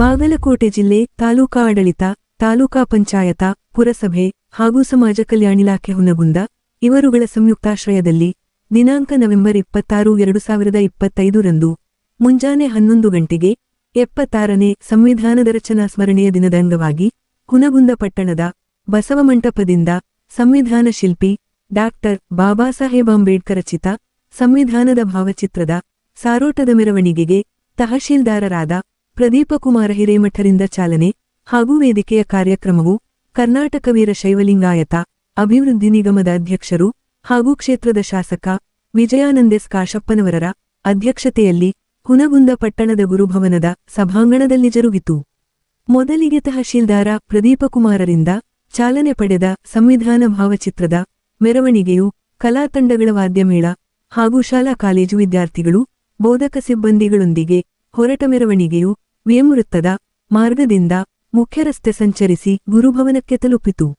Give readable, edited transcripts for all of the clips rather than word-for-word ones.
ಬಾಗಲಕೋಟೆ ಜಿಲ್ಲೆ ತಾಲೂಕಾ ಆಡಳಿತ, ತಾಲೂಕಾ ಪಂಚಾಯತ, ಪುರಸಭೆ ಹಾಗೂ ಸಮಾಜ ಕಲ್ಯಾಣ ಇಲಾಖೆ ಹುನಗುಂದ ಇವರುಗಳ ಸಂಯುಕ್ತಾಶ್ರಯದಲ್ಲಿ ದಿನಾಂಕ ನವೆಂಬರ್ 26, 2025 ರಂದು ಮುಂಜಾನೆ 11 ಗಂಟೆಗೆ 76ನೇ ಸಂವಿಧಾನದ ರಚನಾ ಸ್ಮರಣೆಯ ದಿನದ ಅಂಗವಾಗಿ ಹುನಗುಂದ ಪಟ್ಟಣದ ಬಸವ ಮಂಟಪದಿಂದ ಸಂವಿಧಾನ ಶಿಲ್ಪಿ ಡಾಕ್ಟರ್ ಬಾಬಾ ಸಾಹೇಬ್ ಅಂಬೇಡ್ಕರ್ ರಚಿತ ಸಂವಿಧಾನದ ಭಾವಚಿತ್ರದ ಸಾರೋಟದ ಮೆರವಣಿಗೆಗೆ ತಹಶೀಲ್ದಾರರಾದ ಪ್ರದೀಪಕುಮಾರ ಹಿರೇಮಠರಿಂದ ಚಾಲನೆ ಹಾಗೂ ವೇದಿಕೆಯ ಕಾರ್ಯಕ್ರಮವು ಕರ್ನಾಟಕ ವೀರಶೈವ ಲಿಂಗಾಯತ ಅಭಿವೃದ್ಧಿ ನಿಗಮದ ಅಧ್ಯಕ್ಷರು ಹಾಗೂ ಕ್ಷೇತ್ರದ ಶಾಸಕ ವಿಜಯಾನಂದೆಸ್ ಕಾಶಪ್ಪನವರರ ಅಧ್ಯಕ್ಷತೆಯಲ್ಲಿ ಹುನಗುಂದ ಪಟ್ಟಣದ ಗುರುಭವನದ ಸಭಾಂಗಣದಲ್ಲಿ ಜರುಗಿತು. ಮೊದಲಿಗೆ ತಹಶೀಲ್ದಾರ ಪ್ರದೀಪಕುಮಾರರಿಂದ ಚಾಲನೆ ಪಡೆದ ಸಂವಿಧಾನ ಭಾವಚಿತ್ರದ ಮೆರವಣಿಗೆಯು ಕಲಾತಂಡಗಳ ವಾದ್ಯಮೇಳ ಹಾಗೂ ಶಾಲಾ ಕಾಲೇಜು ವಿದ್ಯಾರ್ಥಿಗಳು ಬೋಧಕ ಸಿಬ್ಬಂದಿಗಳೊಂದಿಗೆ ಹೊರಟ ಮೆರವಣಿಗೆಯು ವಿಯಮವೃತ್ತದ ಮಾರ್ಗದಿಂದ ಮುಖ್ಯರಸ್ತೆ ಸಂಚರಿಸಿ ಗುರುಭವನಕ್ಕೆ ತಲುಪಿತು.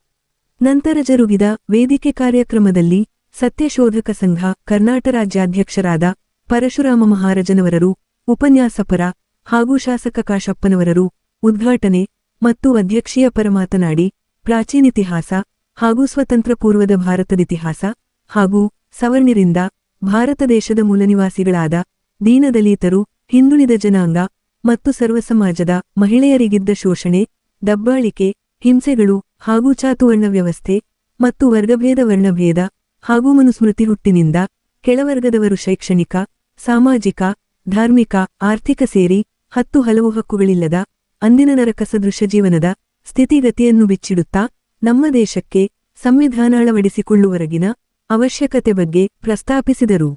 ನಂತರ ಜರುಗಿದ ವೇದಿಕೆ ಕಾರ್ಯಕ್ರಮದಲ್ಲಿ ಸತ್ಯಶೋಧಕ ಸಂಘ ಕರ್ನಾಟಕ ರಾಜ್ಯಾಧ್ಯಕ್ಷರಾದ ಪರಶುರಾಮ ಮಹಾರಾಜನವರರು, ಉಪನ್ಯಾಸಪರ ಹಾಗೂ ಶಾಸಕ ಕಾಶಪ್ಪನವರರು ಉದ್ಘಾಟನೆ ಮತ್ತು ಅಧ್ಯಕ್ಷೀಯ ಪರ ಮಾತನಾಡಿ ಪ್ರಾಚೀನಿತಿಹಾಸ ಹಾಗೂ ಸ್ವತಂತ್ರ ಪೂರ್ವದ ಭಾರತದಿತಿಹಾಸ ಹಾಗೂ ಸವರ್ಣರಿಂದ ಭಾರತ ದೇಶದ ಮೂಲನಿವಾಸಿಗಳಾದ ದೀನದಲಿತರು, ಹಿಂದುಳಿದ ಜನಾಂಗ ಮತ್ತು ಸರ್ವಸಮಾಜದ ಮಹಿಳೆಯರಿಗಿದ್ದ ಶೋಷಣೆ, ದಬ್ಬಾಳಿಕೆ, ಹಿಂಸೆಗಳು ಹಾಗೂ ಚಾತುವರ್ಣ ವ್ಯವಸ್ಥೆ ಮತ್ತು ವರ್ಗಭೇದ ವರ್ಣಭೇದ ಹಾಗೂ ಮನುಸ್ಮೃತಿ ಹುಟ್ಟಿನಿಂದ ಕೆಳವರ್ಗದವರು ಶೈಕ್ಷಣಿಕ, ಸಾಮಾಜಿಕ, ಧಾರ್ಮಿಕ, ಆರ್ಥಿಕ ಸೇರಿ 10 ಹಲವು ಹಕ್ಕುಗಳಿಲ್ಲದ ಅಂದಿನ ನರಕ ಸದೃಶ ಜೀವನದ ಸ್ಥಿತಿಗತಿಯನ್ನು ಬಿಚ್ಚಿಡುತ್ತಾ ನಮ್ಮ ದೇಶಕ್ಕೆ ಸಂವಿಧಾನ ಅಳವಡಿಸಿಕೊಳ್ಳುವವರೆಗಿನ ಅವಶ್ಯಕತೆ ಬಗ್ಗೆ ಪ್ರಸ್ತಾಪಿಸಿದರು.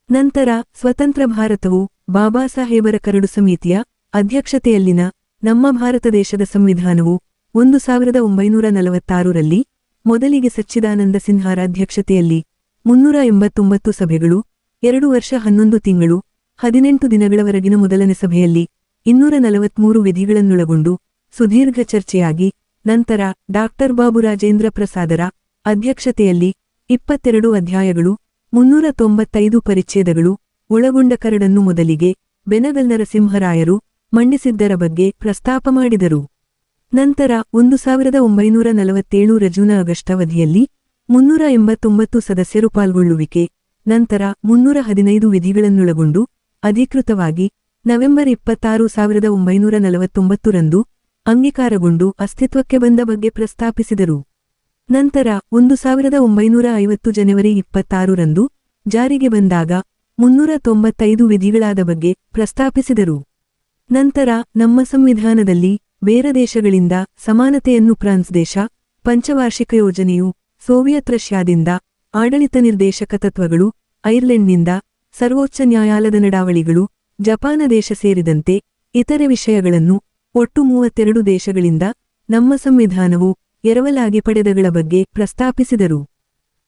ನಂತರ ಸ್ವತಂತ್ರ ಭಾರತವು ಬಾಬಾ ಸಾಹೇಬರ ಕರಡು ಸಮಿತಿಯ ಅಧ್ಯಕ್ಷತೆಯಲ್ಲಿನ ನಮ್ಮ ಭಾರತ ದೇಶದ ಸಂವಿಧಾನವು 1946ರಲ್ಲಿ ಮೊದಲಿಗೆ ಸಚ್ಚಿದಾನಂದ ಸಿನ್ಹಾರ ಅಧ್ಯಕ್ಷತೆಯಲ್ಲಿ 389 ಸಭೆಗಳು, 2 ವರ್ಷ 11 ತಿಂಗಳು 18 ದಿನಗಳವರೆಗಿನ ಮೊದಲನೇ ಸಭೆಯಲ್ಲಿ 243 ವಿಧಿಗಳನ್ನೊಳಗೊಂಡು ಸುದೀರ್ಘ ಚರ್ಚೆಯಾಗಿ ನಂತರ ಡಾಕ್ಟರ್ ಬಾಬು ರಾಜೇಂದ್ರ ಪ್ರಸಾದರ ಅಧ್ಯಕ್ಷತೆಯಲ್ಲಿ 22 ಅಧ್ಯಾಯಗಳು 395 ಪರಿಚ್ಛೇದಗಳು ಒಳಗೊಂಡ ಕರಡನ್ನು ಮೊದಲಿಗೆ ಬೆನಗಲ್ ನರಸಿಂಹರಾಯರು ಮಂಡಿಸಿದ್ದರ ಬಗ್ಗೆ ಪ್ರಸ್ತಾಪ ಮಾಡಿದರು. ನಂತರ 1947 ಜೂನ್ ಆಗಸ್ಟ್ ಅವಧಿಯಲ್ಲಿ 389 ಸದಸ್ಯರು ಪಾಲ್ಗೊಳ್ಳುವಿಕೆ, ನಂತರ 315 ವಿಧಿಗಳನ್ನೊಳಗೊಂಡು ಅಧಿಕೃತವಾಗಿ ನವೆಂಬರ್ 26, 1949 ರಂದು ಅಂಗೀಕಾರಗೊಂಡು ಅಸ್ತಿತ್ವಕ್ಕೆ ಬಂದ ಬಗ್ಗೆ ಪ್ರಸ್ತಾಪಿಸಿದರು. ನಂತರ 1950 ಜನವರಿ 26 ರಂದು ಜಾರಿಗೆ ಬಂದಾಗ 395 ವಿಧಿಗಳಾದ ಬಗ್ಗೆ ಪ್ರಸ್ತಾಪಿಸಿದರು. ನಂತರ ನಮ್ಮ ಸಂವಿಧಾನದಲ್ಲಿ ಬೇರೆ ದೇಶಗಳಿಂದ ಸಮಾನತೆಯನ್ನು ಫ್ರಾನ್ಸ್ ದೇಶ, ಪಂಚವಾರ್ಷಿಕ ಯೋಜನೆಯು ಸೋವಿಯತ್ ರಷ್ಯಾದಿಂದ ಆಡಳಿತ ನಿರ್ದೇಶಕ ತತ್ವಗಳು, ಐರ್ಲೆಂಡ್ನಿಂದ ಸರ್ವೋಚ್ಚ ನ್ಯಾಯಾಲಯದ ನಡಾವಳಿಗಳು, ಜಪಾನ ದೇಶ ಸೇರಿದಂತೆ ಇತರೆ ವಿಷಯಗಳನ್ನು ಒಟ್ಟು 32 ದೇಶಗಳಿಂದ ನಮ್ಮ ಸಂವಿಧಾನವು ಎರವಲಾಗಿ ಪಡೆದಗಳ ಬಗ್ಗೆ ಪ್ರಸ್ತಾಪಿಸಿದರು.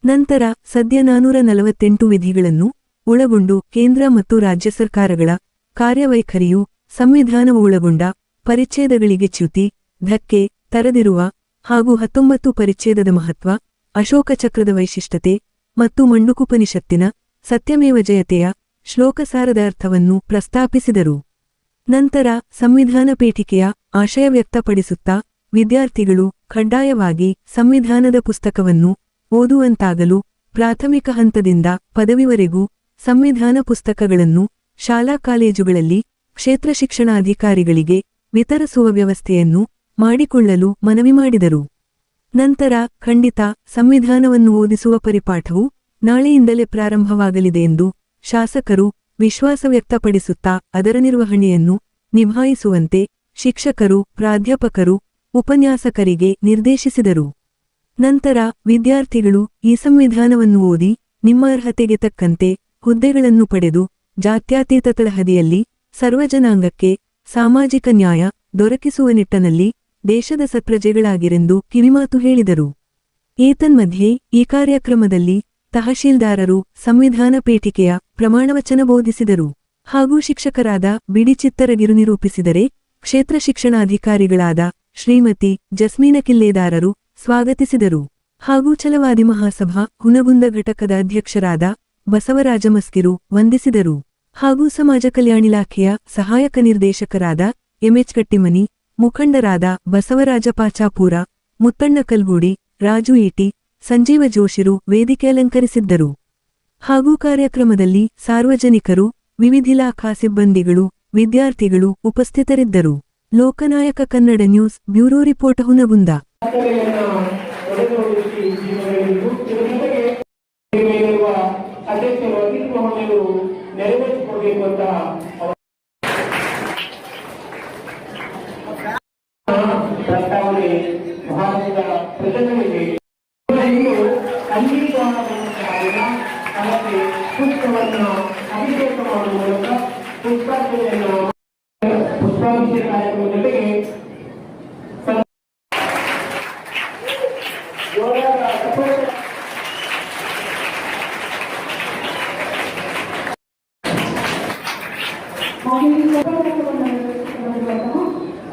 ನಂತರ ಸದ್ಯ 448 ವಿಧಿಗಳನ್ನು ಒಳಗೊಂಡು ಕೇಂದ್ರ ಮತ್ತು ರಾಜ್ಯ ಸರ್ಕಾರಗಳ ಕಾರ್ಯವೈಖರಿಯು ಸಂವಿಧಾನವು ಒಳಗೊಂಡ ಪರಿಚ್ಛೇದಗಳಿಗೆ ಚ್ಯುತಿ, ಧಕ್ಕೆ ತರದಿರುವ ಹಾಗೂ 19 ಪರಿಚ್ಛೇದದ ಮಹತ್ವ, ಅಶೋಕ ಚಕ್ರದ ವೈಶಿಷ್ಟ್ಯತೆ ಮತ್ತು ಮಂಡುಕೋಪನಿಷತ್ತಿನ ಸತ್ಯಮೇವ ಜಯತೆಯ ಶ್ಲೋಕಸಾರದ ಅರ್ಥವನ್ನು ಪ್ರಸ್ತಾಪಿಸಿದರು. ನಂತರ ಸಂವಿಧಾನ ಪೀಠಿಕೆಯ ಆಶಯ ವ್ಯಕ್ತಪಡಿಸುತ್ತಾ ವಿದ್ಯಾರ್ಥಿಗಳು ಕಡ್ಡಾಯವಾಗಿ ಸಂವಿಧಾನದ ಪುಸ್ತಕವನ್ನು ಓದುವಂತಾಗಲು ಪ್ರಾಥಮಿಕ ಹಂತದಿಂದ ಪದವಿವರೆಗೂ ಸಂವಿಧಾನ ಪುಸ್ತಕಗಳನ್ನು ಶಾಲಾ ಕಾಲೇಜುಗಳಲ್ಲಿ ಕ್ಷೇತ್ರ ಶಿಕ್ಷಣಾಧಿಕಾರಿಗಳಿಗೆ ವಿತರಿಸುವ ವ್ಯವಸ್ಥೆಯನ್ನು ಮಾಡಿಕೊಳ್ಳಲು ಮನವಿ ಮಾಡಿದರು. ನಂತರ ಖಂಡಿತ ಸಂವಿಧಾನವನ್ನು ಓದಿಸುವ ಪರಿಪಾಠವು ನಾಳೆಯಿಂದಲೇ ಪ್ರಾರಂಭವಾಗಲಿದೆ ಎಂದು ಶಾಸಕರು ವಿಶ್ವಾಸ ವ್ಯಕ್ತಪಡಿಸುತ್ತಾ ಅದರ ನಿರ್ವಹಣೆಯನ್ನು ನಿಭಾಯಿಸುವಂತೆ ಶಿಕ್ಷಕರು, ಪ್ರಾಧ್ಯಾಪಕರು, ಉಪನ್ಯಾಸಕರಿಗೆ ನಿರ್ದೇಶಿಸಿದರು. ನಂತರ ವಿದ್ಯಾರ್ಥಿಗಳು ಈ ಸಂವಿಧಾನವನ್ನು ಓದಿ ನಿಮ್ಮ ಅರ್ಹತೆಗೆ ತಕ್ಕಂತೆ ಹುದ್ದೆಗಳನ್ನು ಪಡೆದು ಜಾತ್ಯತೀತ ತಳಹದಿಯಲ್ಲಿ ಸರ್ವಜನಾಂಗಕ್ಕೆ ಸಾಮಾಜಿಕ ನ್ಯಾಯ ದೊರಕಿಸುವ ನಿಟ್ಟಿನಲ್ಲಿ ದೇಶದ ಸತ್ಪ್ರಜೆಗಳಾಗಿರೆಂದು ಕಿವಿಮಾತು ಹೇಳಿದರು. ಏತನ್ಮಧ್ಯೆ ಈ ಕಾರ್ಯಕ್ರಮದಲ್ಲಿ ತಹಶೀಲ್ದಾರರು ಸಂವಿಧಾನ ಪೀಠಿಕೆಯ ಪ್ರಮಾಣವಚನ ಬೋಧಿಸಿದರು ಹಾಗೂ ಶಿಕ್ಷಕರಾದ ಬಿಡಿಚಿತ್ತರಗಿರು ನಿರೂಪಿಸಿದರೆ ಕ್ಷೇತ್ರ ಶಿಕ್ಷಣಾಧಿಕಾರಿಗಳಾದ ಶ್ರೀಮತಿ ಜಸ್ಮೀನ ಕಿಲ್ಲೇದಾರರು ಸ್ವಾಗತಿಸಿದರು ಹಾಗೂ ಛಲವಾದಿ ಮಹಾಸಭಾ ಹುನಗುಂದ ಘಟಕದ ಅಧ್ಯಕ್ಷರಾದ ಬಸವರಾಜ ಮಸ್ಕಿರು ವಂದಿಸಿದರು ಹಾಗೂ ಸಮಾಜ ಕಲ್ಯಾಣ ಇಲಾಖೆಯ ಸಹಾಯಕ ನಿರ್ದೇಶಕರಾದ ಎಂಎಚ್ ಕಟ್ಟಿಮನಿ, ಮುಖಂಡರಾದ ಬಸವರಾಜ ಪಾಚಾಪೂರ, ಮುತ್ತಣ್ಣ ಕಲ್ಗೂಡಿ, ರಾಜು ಈಟಿ, ಸಂಜೀವ ಜೋಶಿರು ವೇದಿಕೆ ಅಲಂಕರಿಸಿದ್ದರು. ಹಾಗೂ ಕಾರ್ಯಕ್ರಮದಲ್ಲಿ ಸಾರ್ವಜನಿಕರು, ವಿವಿಧ ಇಲಾಖಾ ಸಿಬ್ಬಂದಿಗಳು, ವಿದ್ಯಾರ್ಥಿಗಳು ಉಪಸ್ಥಿತರಿದ್ದರು. Lokanayaka Kannada news bureau report Hungund. ನೆರವೇರಿಸಿಕೊಡಬೇಕು ಅಂತ ಪ್ರಸ್ತಾವನೆ ಭಾರತದ ಪ್ರಜೆಗಳಿಗೆ ಅದಕ್ಕೆ ಪುಷ್ಪವನ್ನು ಅಭಿಷೇಕ ಮಾಡುವ ಮೂಲಕ ಪುಷ್ಪಾರ್ಚನೆಯನ್ನು ಪುಷ್ಪಾಭಿಷೇಕ ಕಾರ್ಯಕ್ರಮದ ಜೊತೆಗೆ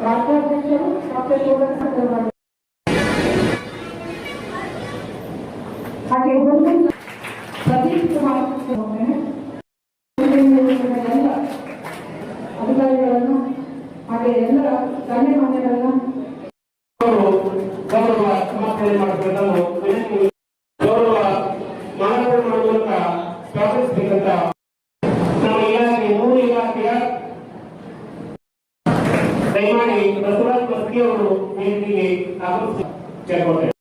ರಾಜ್ಯಾಧ್ಯಕ್ಷರು ಹಾಗೆ ಪ್ರದೀಪ್ ಕುಮಾರ್ ಎಲ್ಲ ಅಧಿಕಾರಿಗಳನ್ನು ಹಾಗೆ ಎಲ್ಲ ಗಣ್ಯಮಾನ್ಯರನ್ನು ಗೌರವ ಸಮರ್ಪಣೆ ಮಾಡಬೇಕನ್ನು ಗೌರವ ಮಾನವ ಮೂಲಕ ಸ್ವಾಗತಿಸಬೇಕಂತ ನಮ್ಮ ಇಲಾಖೆ 3 ಇಲಾಖೆಯ ದಯಮಾಡಿ ಬಸವರಾಜ್ ಮಸ್ಕಿ ಅವರು ವೇದಿಕೆಗೆ ಆಗಮಿಸಿ ಕೇಳ್ಕೊಳ್ತಾರೆ.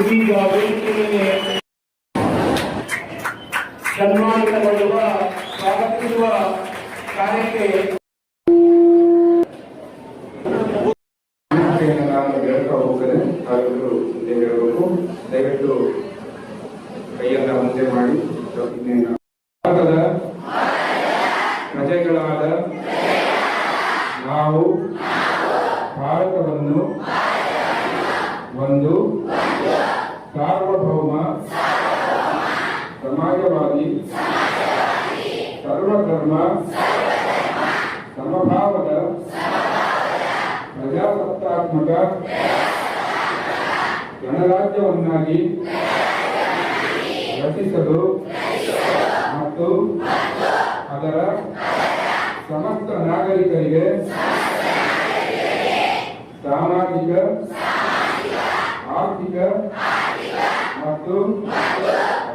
ಇದೀಗ ವೇದಿಕೆಯಲ್ಲಿ ಸನ್ಮಾನಿತಗೊಳ್ಳುವ ಸ್ವಾಗತಿಸುವ ಕಾರ್ಯಕ್ಕೆ ದಯವಿಟ್ಟು ಕೈಯನ್ನ ಮುಂದೆ ಮಾಡಿ. ಭಾರತದ ಪ್ರಜೆಗಳಾದ ನಾವು ಭಾರತವನ್ನು ಒಂದು ಸಾರ್ವಭೌಮ ಸಮಾಜವಾದಿ ಸರ್ವಧರ್ಮ ಸಮಭಾವದ ಪ್ರಜಾಸತ್ತಾತ್ಮಕ ಗಣರಾಜ್ಯವನ್ನಾಗಿ ರಚಿಸಲು ಮತ್ತು ಅದರ ಸಮಸ್ತ ನಾಗರಿಕರಿಗೆ ಸಾಮಾಜಿಕ, ಆರ್ಥಿಕ ಮತ್ತು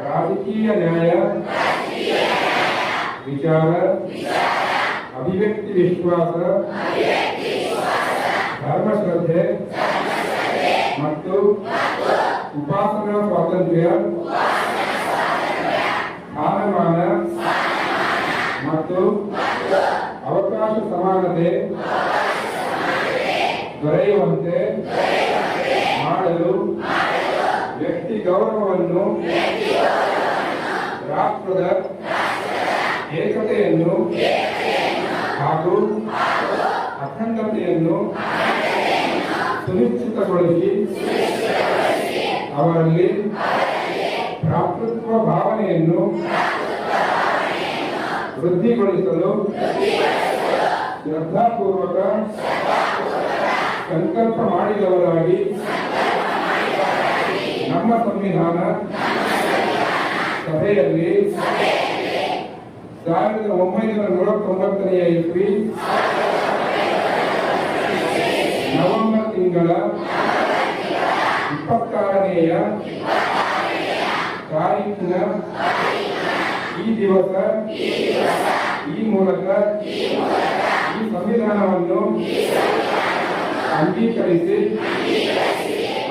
ರಾಜಕೀಯ ನ್ಯಾಯ, ವಿಚಾರ, ಅಭಿವ್ಯಕ್ತಿ ವಿಶ್ವಾಸ, ಧರ್ಮಶ್ರದ್ಧೆ ಮತ್ತು ಉಪಾಸನಾ ಸ್ವಾತಂತ್ರ್ಯ, ಸ್ಥಾನಮಾನ ಮತ್ತು ಅವಕಾಶ ಸಮಾನತೆ ದೊರೆಯುವಂತೆ ಮಾಡಲು ವ್ಯಕ್ತಿ ಗೌರವವನ್ನು, ರಾಷ್ಟ್ರದ ಏಕತೆಯನ್ನು ಹಾಗೂ ಅಖಂಡತೆಯನ್ನು ಸುನಿಶ್ಚಿತಗೊಳಿಸಿ ಅವರಲ್ಲಿ ಭ್ರಾತೃತ್ವ ಭಾವನೆಯನ್ನು ವೃದ್ಧಿಗೊಳಿಸಲು ಶ್ರದ್ಧಾಪೂರ್ವಕ ಸಂಕಲ್ಪ ಮಾಡಿದವರಾಗಿ ನಮ್ಮ ಸಂವಿಧಾನ ಸಭೆಯಲ್ಲಿ 1949ನೇ ಇಸ್ವಿ ನವೆಂಬರ್ ತಿಂಗಳ 26ನೇಯ ತಾರೀಖಿನ ಈ ದಿವಸ ಈ ಮೂಲಕ ಈ ಸಂವಿಧಾನವನ್ನು ಅಂಗೀಕರಿಸಿ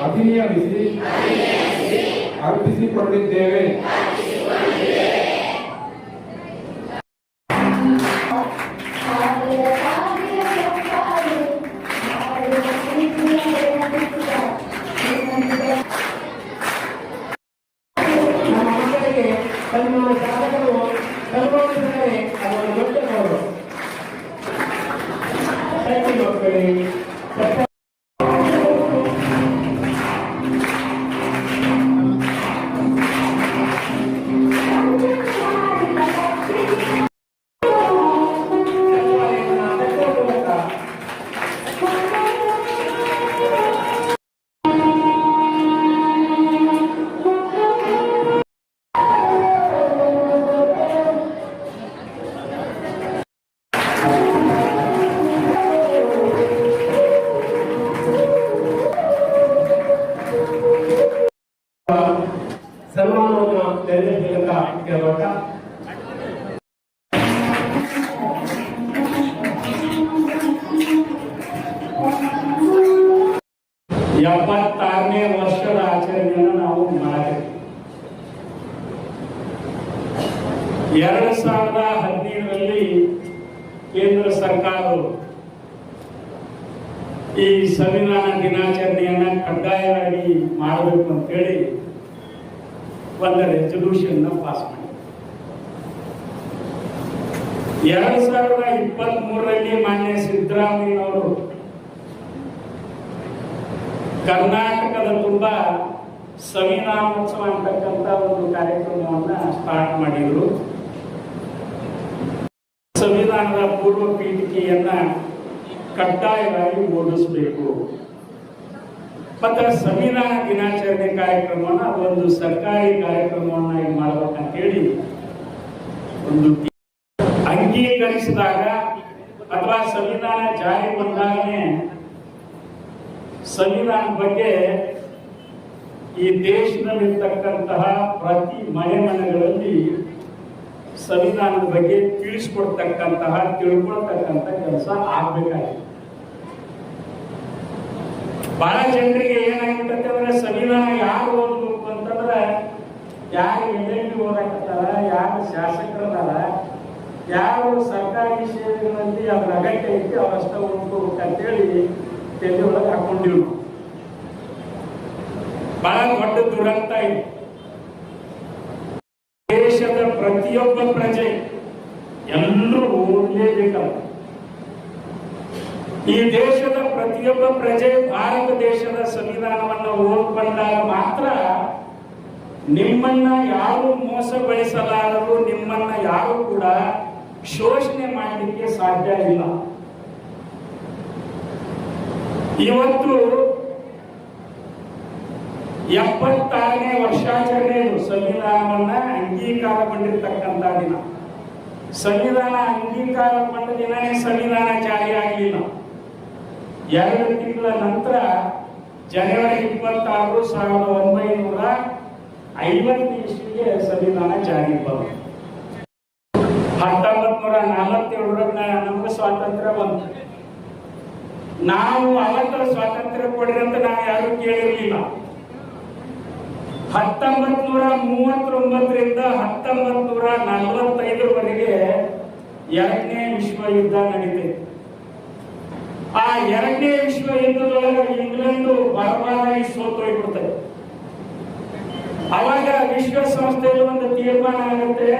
ಅಧಿನಿಯಮಿಸಿ ಅರ್ಪಿಸಿಕೊಂಡಿದ್ದೇವೆ. ಸನ್ಮಾನವನ್ನು ನೆರವೇರಿಸಬೇಕಂತ ಕೇಳಬೇಕಾ? 76ನೇ ವರ್ಷದ ಆಚರಣೆಯನ್ನು ನಾವು ಮಾಡಬೇಕು. 2015ರಲ್ಲಿ ಕೇಂದ್ರ ಸರ್ಕಾರವು ಈ ಸಂವಿಧಾನ ದಿನಾಚರಣೆಯನ್ನ ಕಡ್ಡಾಯವಾಗಿ ಮಾಡಬೇಕು ಅಂತೇಳಿ ಒಂದು ರೆಸಲ್ಯೂಷನ್ ಪಾಸ್ ಮಾಡಿ 2023ರಲ್ಲಿ ಮಾನ್ಯ ಸಿದ್ದರಾಮಯ್ಯನವರು ಕರ್ನಾಟಕದ ತುಂಬ ಸಂವಿಧಾನೋತ್ಸವ ಅಂತಕ್ಕಂಥ ಒಂದು ಕಾರ್ಯಕ್ರಮವನ್ನ ಸ್ಟಾರ್ಟ್ ಮಾಡಿದ್ರು. ಸಂವಿಧಾನದ ಪೂರ್ವ ಪೀಠಿಕೆಯನ್ನ ಕಡ್ಡಾಯವಾಗಿ ಓದಿಸಬೇಕು. ಮತ್ತೆ ಸಂವಿಧಾನ ದಿನಾಚರಣೆ ಕಾರ್ಯಕ್ರಮವನ್ನ ಅದೊಂದು ಸರ್ಕಾರಿ ಕಾರ್ಯಕ್ರಮವನ್ನಾಗಿ ಮಾಡಬೇಕಂತೇಳಿ ಒಂದು ಅಂಗೀಕರಿಸಿದಾಗ ಅಥವಾ ಸಂವಿಧಾನ ಜಾರಿ ಬಂದಾಗನೇ ಸಂವಿಧಾನ ಬಗ್ಗೆ ಈ ದೇಶದಲ್ಲಿರ್ತಕ್ಕಂತಹ ಪ್ರತಿ ಮನೆಗಳಲ್ಲಿ ಸಂವಿಧಾನದ ಬಗ್ಗೆ ತಿಳಿಸ್ಕೊಡ್ತಕ್ಕಂತಹ ತಿಳ್ಕೊಳ್ತಕ್ಕಂಥ ಕೆಲಸ ಆಗ್ಬೇಕಾಗಿದೆ. ಬಹಳ ಜನರಿಗೆ ಏನಾಗಿರ್ತದೆ ಅಂದ್ರೆ ಸಂವಿಧಾನ ಯಾರು ಓದಬೇಕು ಅಂತಂದ್ರೆ ಯಾರು ಎಲ್ಲಿ ಓದಾಕತ್ತಾರ, ಯಾರು ಶಾಸಕರದಾರ, ಯಾರು ಸರ್ಕಾರಿ ಸೇವೆಗಳಲ್ಲಿ ಅದ್ರ ಅಗತ್ಯ ಐತಿ ಅವರಷ್ಟ ಓದ್ಕೋಬೇಕಂತೇಳಿ ತಲೆ ಒಳಗೆ ಹಾಕೊಂಡಿವ್. ಬಹಳ ದೊಡ್ಡ ದುರಂತ ಇದೆ. ದೇಶದ ಪ್ರತಿಯೊಬ್ಬ ಪ್ರಜೆ ಎಲ್ಲರೂ ಓದಲೇಬೇಕಲ್ಲ. ಈ ದೇಶದ ಪ್ರತಿಯೊಬ್ಬ ಪ್ರಜೆ ಭಾರತ ದೇಶದ ಸಂವಿಧಾನವನ್ನು ಓದ್ಕೊಂಡಾಗ ಮಾತ್ರ ನಿಮ್ಮನ್ನ ಯಾರು ಮೋಸಗೊಳಿಸಲಾರರು, ನಿಮ್ಮನ್ನ ಯಾರು ಕೂಡ ಶೋಷಣೆ ಮಾಡಲಿಕ್ಕೆ ಸಾಧ್ಯ ಇಲ್ಲ. ಇವತ್ತು 76ನೇ ವರ್ಷಾಚರಣೆ ಸಂವಿಧಾನವನ್ನ ಅಂಗೀಕಾರಗೊಂಡಿರ್ತಕ್ಕಂಥ ದಿನ. ಸಂವಿಧಾನ ಅಂಗೀಕಾರಗೊಂಡ ದಿನನೇ ಸಂವಿಧಾನ ಜಾರಿಯಾಗಲಿಲ್ಲ. 2 ತಿಂಗಳ ನಂತರ ಜನವರಿ 26, 1950 ಇಸ್ವಿಗೆ ಸಂವಿಧಾನ ಜಾರಿಗೆ ಬಂತು. 1947 ನಮ್ಗೆ ಸ್ವಾತಂತ್ರ್ಯ ಬಂತು. ನಾವು ಅವತ್ತು ಸ್ವಾತಂತ್ರ್ಯ ಕೊಡ್ರಿ ಅಂತ ನಾವು ಯಾರು ಕೇಳಿರ್ಲಿಲ್ಲ. 1939ರಿಂದ 1945ವರೆಗೆ 2ನೇ ವಿಶ್ವ ಯುದ್ಧ ನಡೀತೈತೆ. ಆ 2ನೇ ವಿಶ್ವ ಯುದ್ಧದೊಳಗೆ ಇಂಗ್ಲೆಂಡ್ ಬರಬಾರಾಗಿ ಸೋತೋಗ್ಬಿಡ್ತದೆ. ಅವಾಗ ವಿಶ್ವಸಂಸ್ಥೆಯಲ್ಲಿ ಒಂದು ತೀರ್ಮಾನ ಆಗುತ್ತೆ,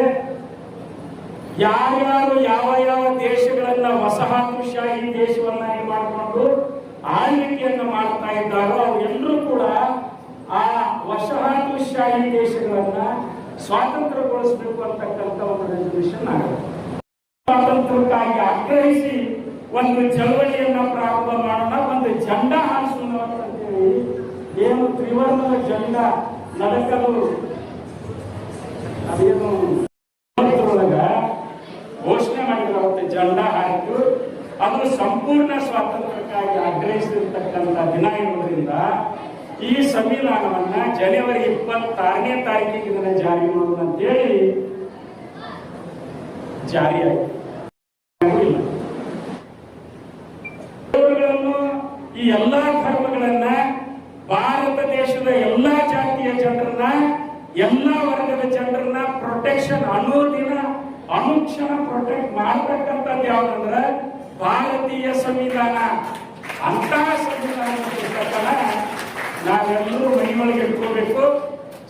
ಯಾರ್ಯಾರು ಯಾವ ಯಾವ ದೇಶಗಳನ್ನ ವಸಾಹತುಶಾಹಿ ದೇಶವನ್ನಾಗಿ ಮಾಡಿಕೊಂಡು ಆಳ್ವಿಕೆಯನ್ನು ಮಾಡ್ತಾ ಇದ್ದಾರೋ ಅವೆಲ್ಲರೂ ಕೂಡ ಆ ವಸಾಹತುಶಾಹಿ ದೇಶಗಳನ್ನ ಸ್ವಾತಂತ್ರ್ಯಗೊಳಿಸಬೇಕು ಅಂತಕ್ಕಂಥ ಒಂದು ರೆಸಲ್ಯೂಷನ್ ಆಗುತ್ತೆ. ಸ್ವಾತಂತ್ರ್ಯಕ್ಕಾಗಿ ಆಗ್ರಹಿಸಿ ಒಂದು ಚಳವಳಿಯನ್ನ ಪ್ರಾರಂಭ ಮಾಡೋಣ, ಒಂದು ಜೆಂಡಾ ಹಾರಿಸೋಣ ಅಂತೇಳಿ ಏನು ತ್ರಿವರ್ಣದ ಜೆಂಡಾ ನಡಕಲು ಅದೇನು ಘೋಷಣೆ ಮಾಡಿದ್ರು. ಅವತ್ತು ಜೆಂಡಾ ಹಾರಿತು. ಅದು ಸಂಪೂರ್ಣ ಸ್ವಾತಂತ್ರ್ಯಕ್ಕಾಗಿ ಆಗ್ರಹಿಸಿರ್ತಕ್ಕಂಥ ದಿನ ಇರುವುದರಿಂದ ಈ ಸಂವಿಧಾನವನ್ನ ಜನವರಿ 26ನೇ ತಾರೀಕಿಗೆ ಇದನ್ನ ಜಾರಿ ಮಾಡೋಣ ಅಂತೇಳಿ ಜಾರಿಯಾಯಿತು. ಈ ಎಲ್ಲಾ ಧರ್ಮಗಳನ್ನ, ಭಾರತ ದೇಶದ ಎಲ್ಲಾ ಜಾತಿಯ ಜನರನ್ನ, ಎಲ್ಲಾ ವರ್ಗದ ಜನರನ್ನ ಪ್ರೊಟೆಕ್ಷನ್ ಅನ್ನೋದಿನ ಅನುಕ್ಷಣ ಪ್ರೊಟೆಕ್ಟ್ ಮಾಡತಕ್ಕಂಥದ್ದು ಯಾವ್ದಂದ್ರೆ ಭಾರತೀಯ ಸಂವಿಧಾನ. ಅಂತಹ ಸಂವಿಧಾನ ನಾವೆಲ್ಲರೂ ಮನೆಯೊಳಗೆ ಇಟ್ಕೋಬೇಕು.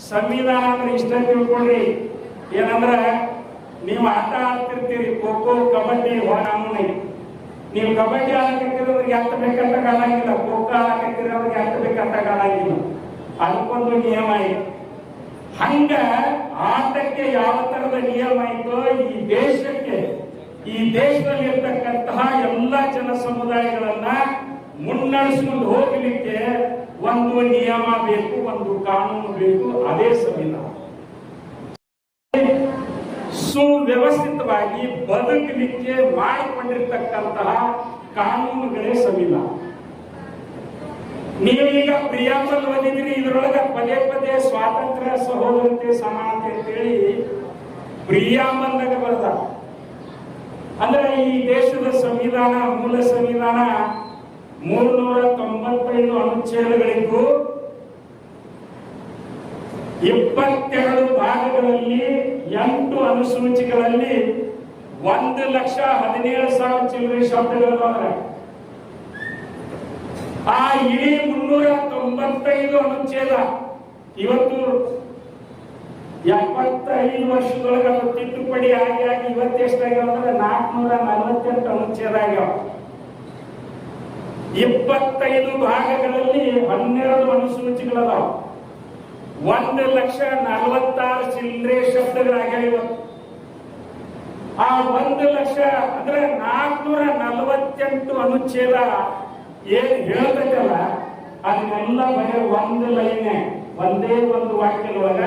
ಸಂವಿಧಾನ ಅಂದ್ರೆ ಇಷ್ಟ ತಿಳ್ಕೊಂಡ್ರಿ, ಏನಂದ್ರೆ ನೀವು ಆಟ ಆಡ್ತಿರ್ತೀರಿ, ಖೋ ಖೋ, ಕಬಡ್ಡಿ, ಹೊರಾಮೂನಿ. ನೀವು ಕಬಡ್ಡಿ ಆಡಕತ್ತಿರೋರಿಗೆ ಎಷ್ಟು ಬೇಕಂತ ಕಾಣಂಗಿಲ್ಲ, ಖೋ ಖೋ ಆಡಕತ್ತಿರೋರಿಗೆ ಎಷ್ಟು ಬೇಕಂತ ಕಾಣಂಗಿಲ್ಲ. ಅದಕ್ಕೊಂದು ನಿಯಮ ಇದೆ. ಹಂಗ ಆಟಕ್ಕೆ ಯಾವ ತರದ ನಿಯಮ ಐತೋ ಈ ದೇಶದಲ್ಲಿ ಇರ್ತಕ್ಕಂತಹ ಎಲ್ಲ ಜನ ಸಮುದಾಯಗಳನ್ನ ಮುನ್ನಡೆಸಿಕೊಂಡು ಹೋಗಲಿಕ್ಕೆ ಒಂದು ನಿಯಮ ಬೇಕು, ಒಂದು ಕಾನೂನು ಬೇಕು. ಅದೇ ಸಂವಿಧಾನ. ಸುವ್ಯವಸ್ಥಿತವಾಗಿ ಬದುಕಲಿಕ್ಕೆ ಮಾಡಿಕೊಂಡಿರ್ತಕ್ಕಂತಹ ಕಾನೂನುಗಳೇ ಸಂವಿಧಾನ. ನೀವೀಗ ಪ್ರಿಯಾಂಬಲ್ ಓದಿದ್ರಿ, ಇದ್ರೊಳಗ ಪದೇ ಪದೇ ಸ್ವಾತಂತ್ರ್ಯ, ಸಹೋದರತೆ, ಸಮಾನತೆ ಅಂತೇಳಿ ಪ್ರಿಯಾಂಬಲ್ದಾಗ ಬರದ. ಅಂದ್ರೆ ಈ ದೇಶದ ಸಂವಿಧಾನ, ಮೂಲ ಸಂವಿಧಾನ 395 ಅನುಚ್ಛೇದಗಳಿದ್ದು 22 ಭಾಗಗಳಲ್ಲಿ 8 ಅನುಸೂಚಿಗಳಲ್ಲಿ 1,17,000 ಚಿಲ್ಲರೆ ಶಬ್ದಗಳು. ಆ ಇಡೀ 395 ಅನುಚ್ಛೇದ ಇವತ್ತು 75 ವರ್ಷದೊಳಗೆ ಅದು ತಿದ್ದುಪಡಿ ಆಗಿ ಇವತ್ತೆಷ್ಟಾಗ್ಯಾವ ಅಂದ್ರೆ 448 ಅನುಚ್ಛೇದ ಆಗ್ಯಾವ. 25 ಭಾಗಗಳಲ್ಲಿ 12 ಅನುಸೂಚಿಗಳದಾವ. 1,46,000 ಚಿಲ್ಲರೆ ಶಬ್ದಗಳಾಗ್ಯಾವ ಇವತ್ತು. ಆ 1,00,000 ಅಂದ್ರೆ 448 ಅನುಚ್ಛೇದ ಏನ್ ಹೇಳ್ತೈತಲ್ಲ ಅದನ್ನೆಲ್ಲ ಬರೀ ಒಂದು ಲೈನೆ, ಒಂದೇ ಒಂದು ವಾಕ್ಯದೊಳಗ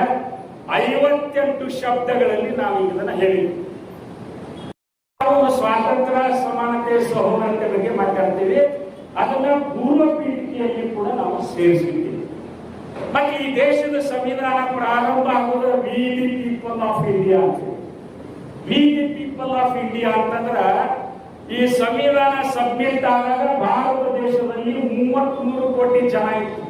58 ಶಬ್ದಗಳಲ್ಲಿ ನಾವು ಇದನ್ನ ಹೇಳಿದ್ವಿ. ನಾವು ಸ್ವಾತಂತ್ರ್ಯ, ಸಮಾನತೆ, ಸಹೋದರತೆ ಬಗ್ಗೆ ಮಾತಾಡ್ತೀವಿ. ಅದನ್ನ ಪೂರ್ವ ಪೀಠಿಕೆಯಲ್ಲಿ ಕೂಡ ನಾವು ಸೇರಿಸಿದ್ದೀವಿ. ಮತ್ತೆ ಈ ದೇಶದ ಸಂವಿಧಾನ ಪ್ರಾರಂಭ ಆಗುವುದು we the people of India ಅಂತ. We the people of India ಅಂತಂದ್ರ ಈ ಸಂವಿಧಾನ ಸಬ್ಮಿಟ್ ಆದಾಗ ಭಾರತ ದೇಶದಲ್ಲಿ 33 ಕೋಟಿ ಜನ ಇತ್ತು.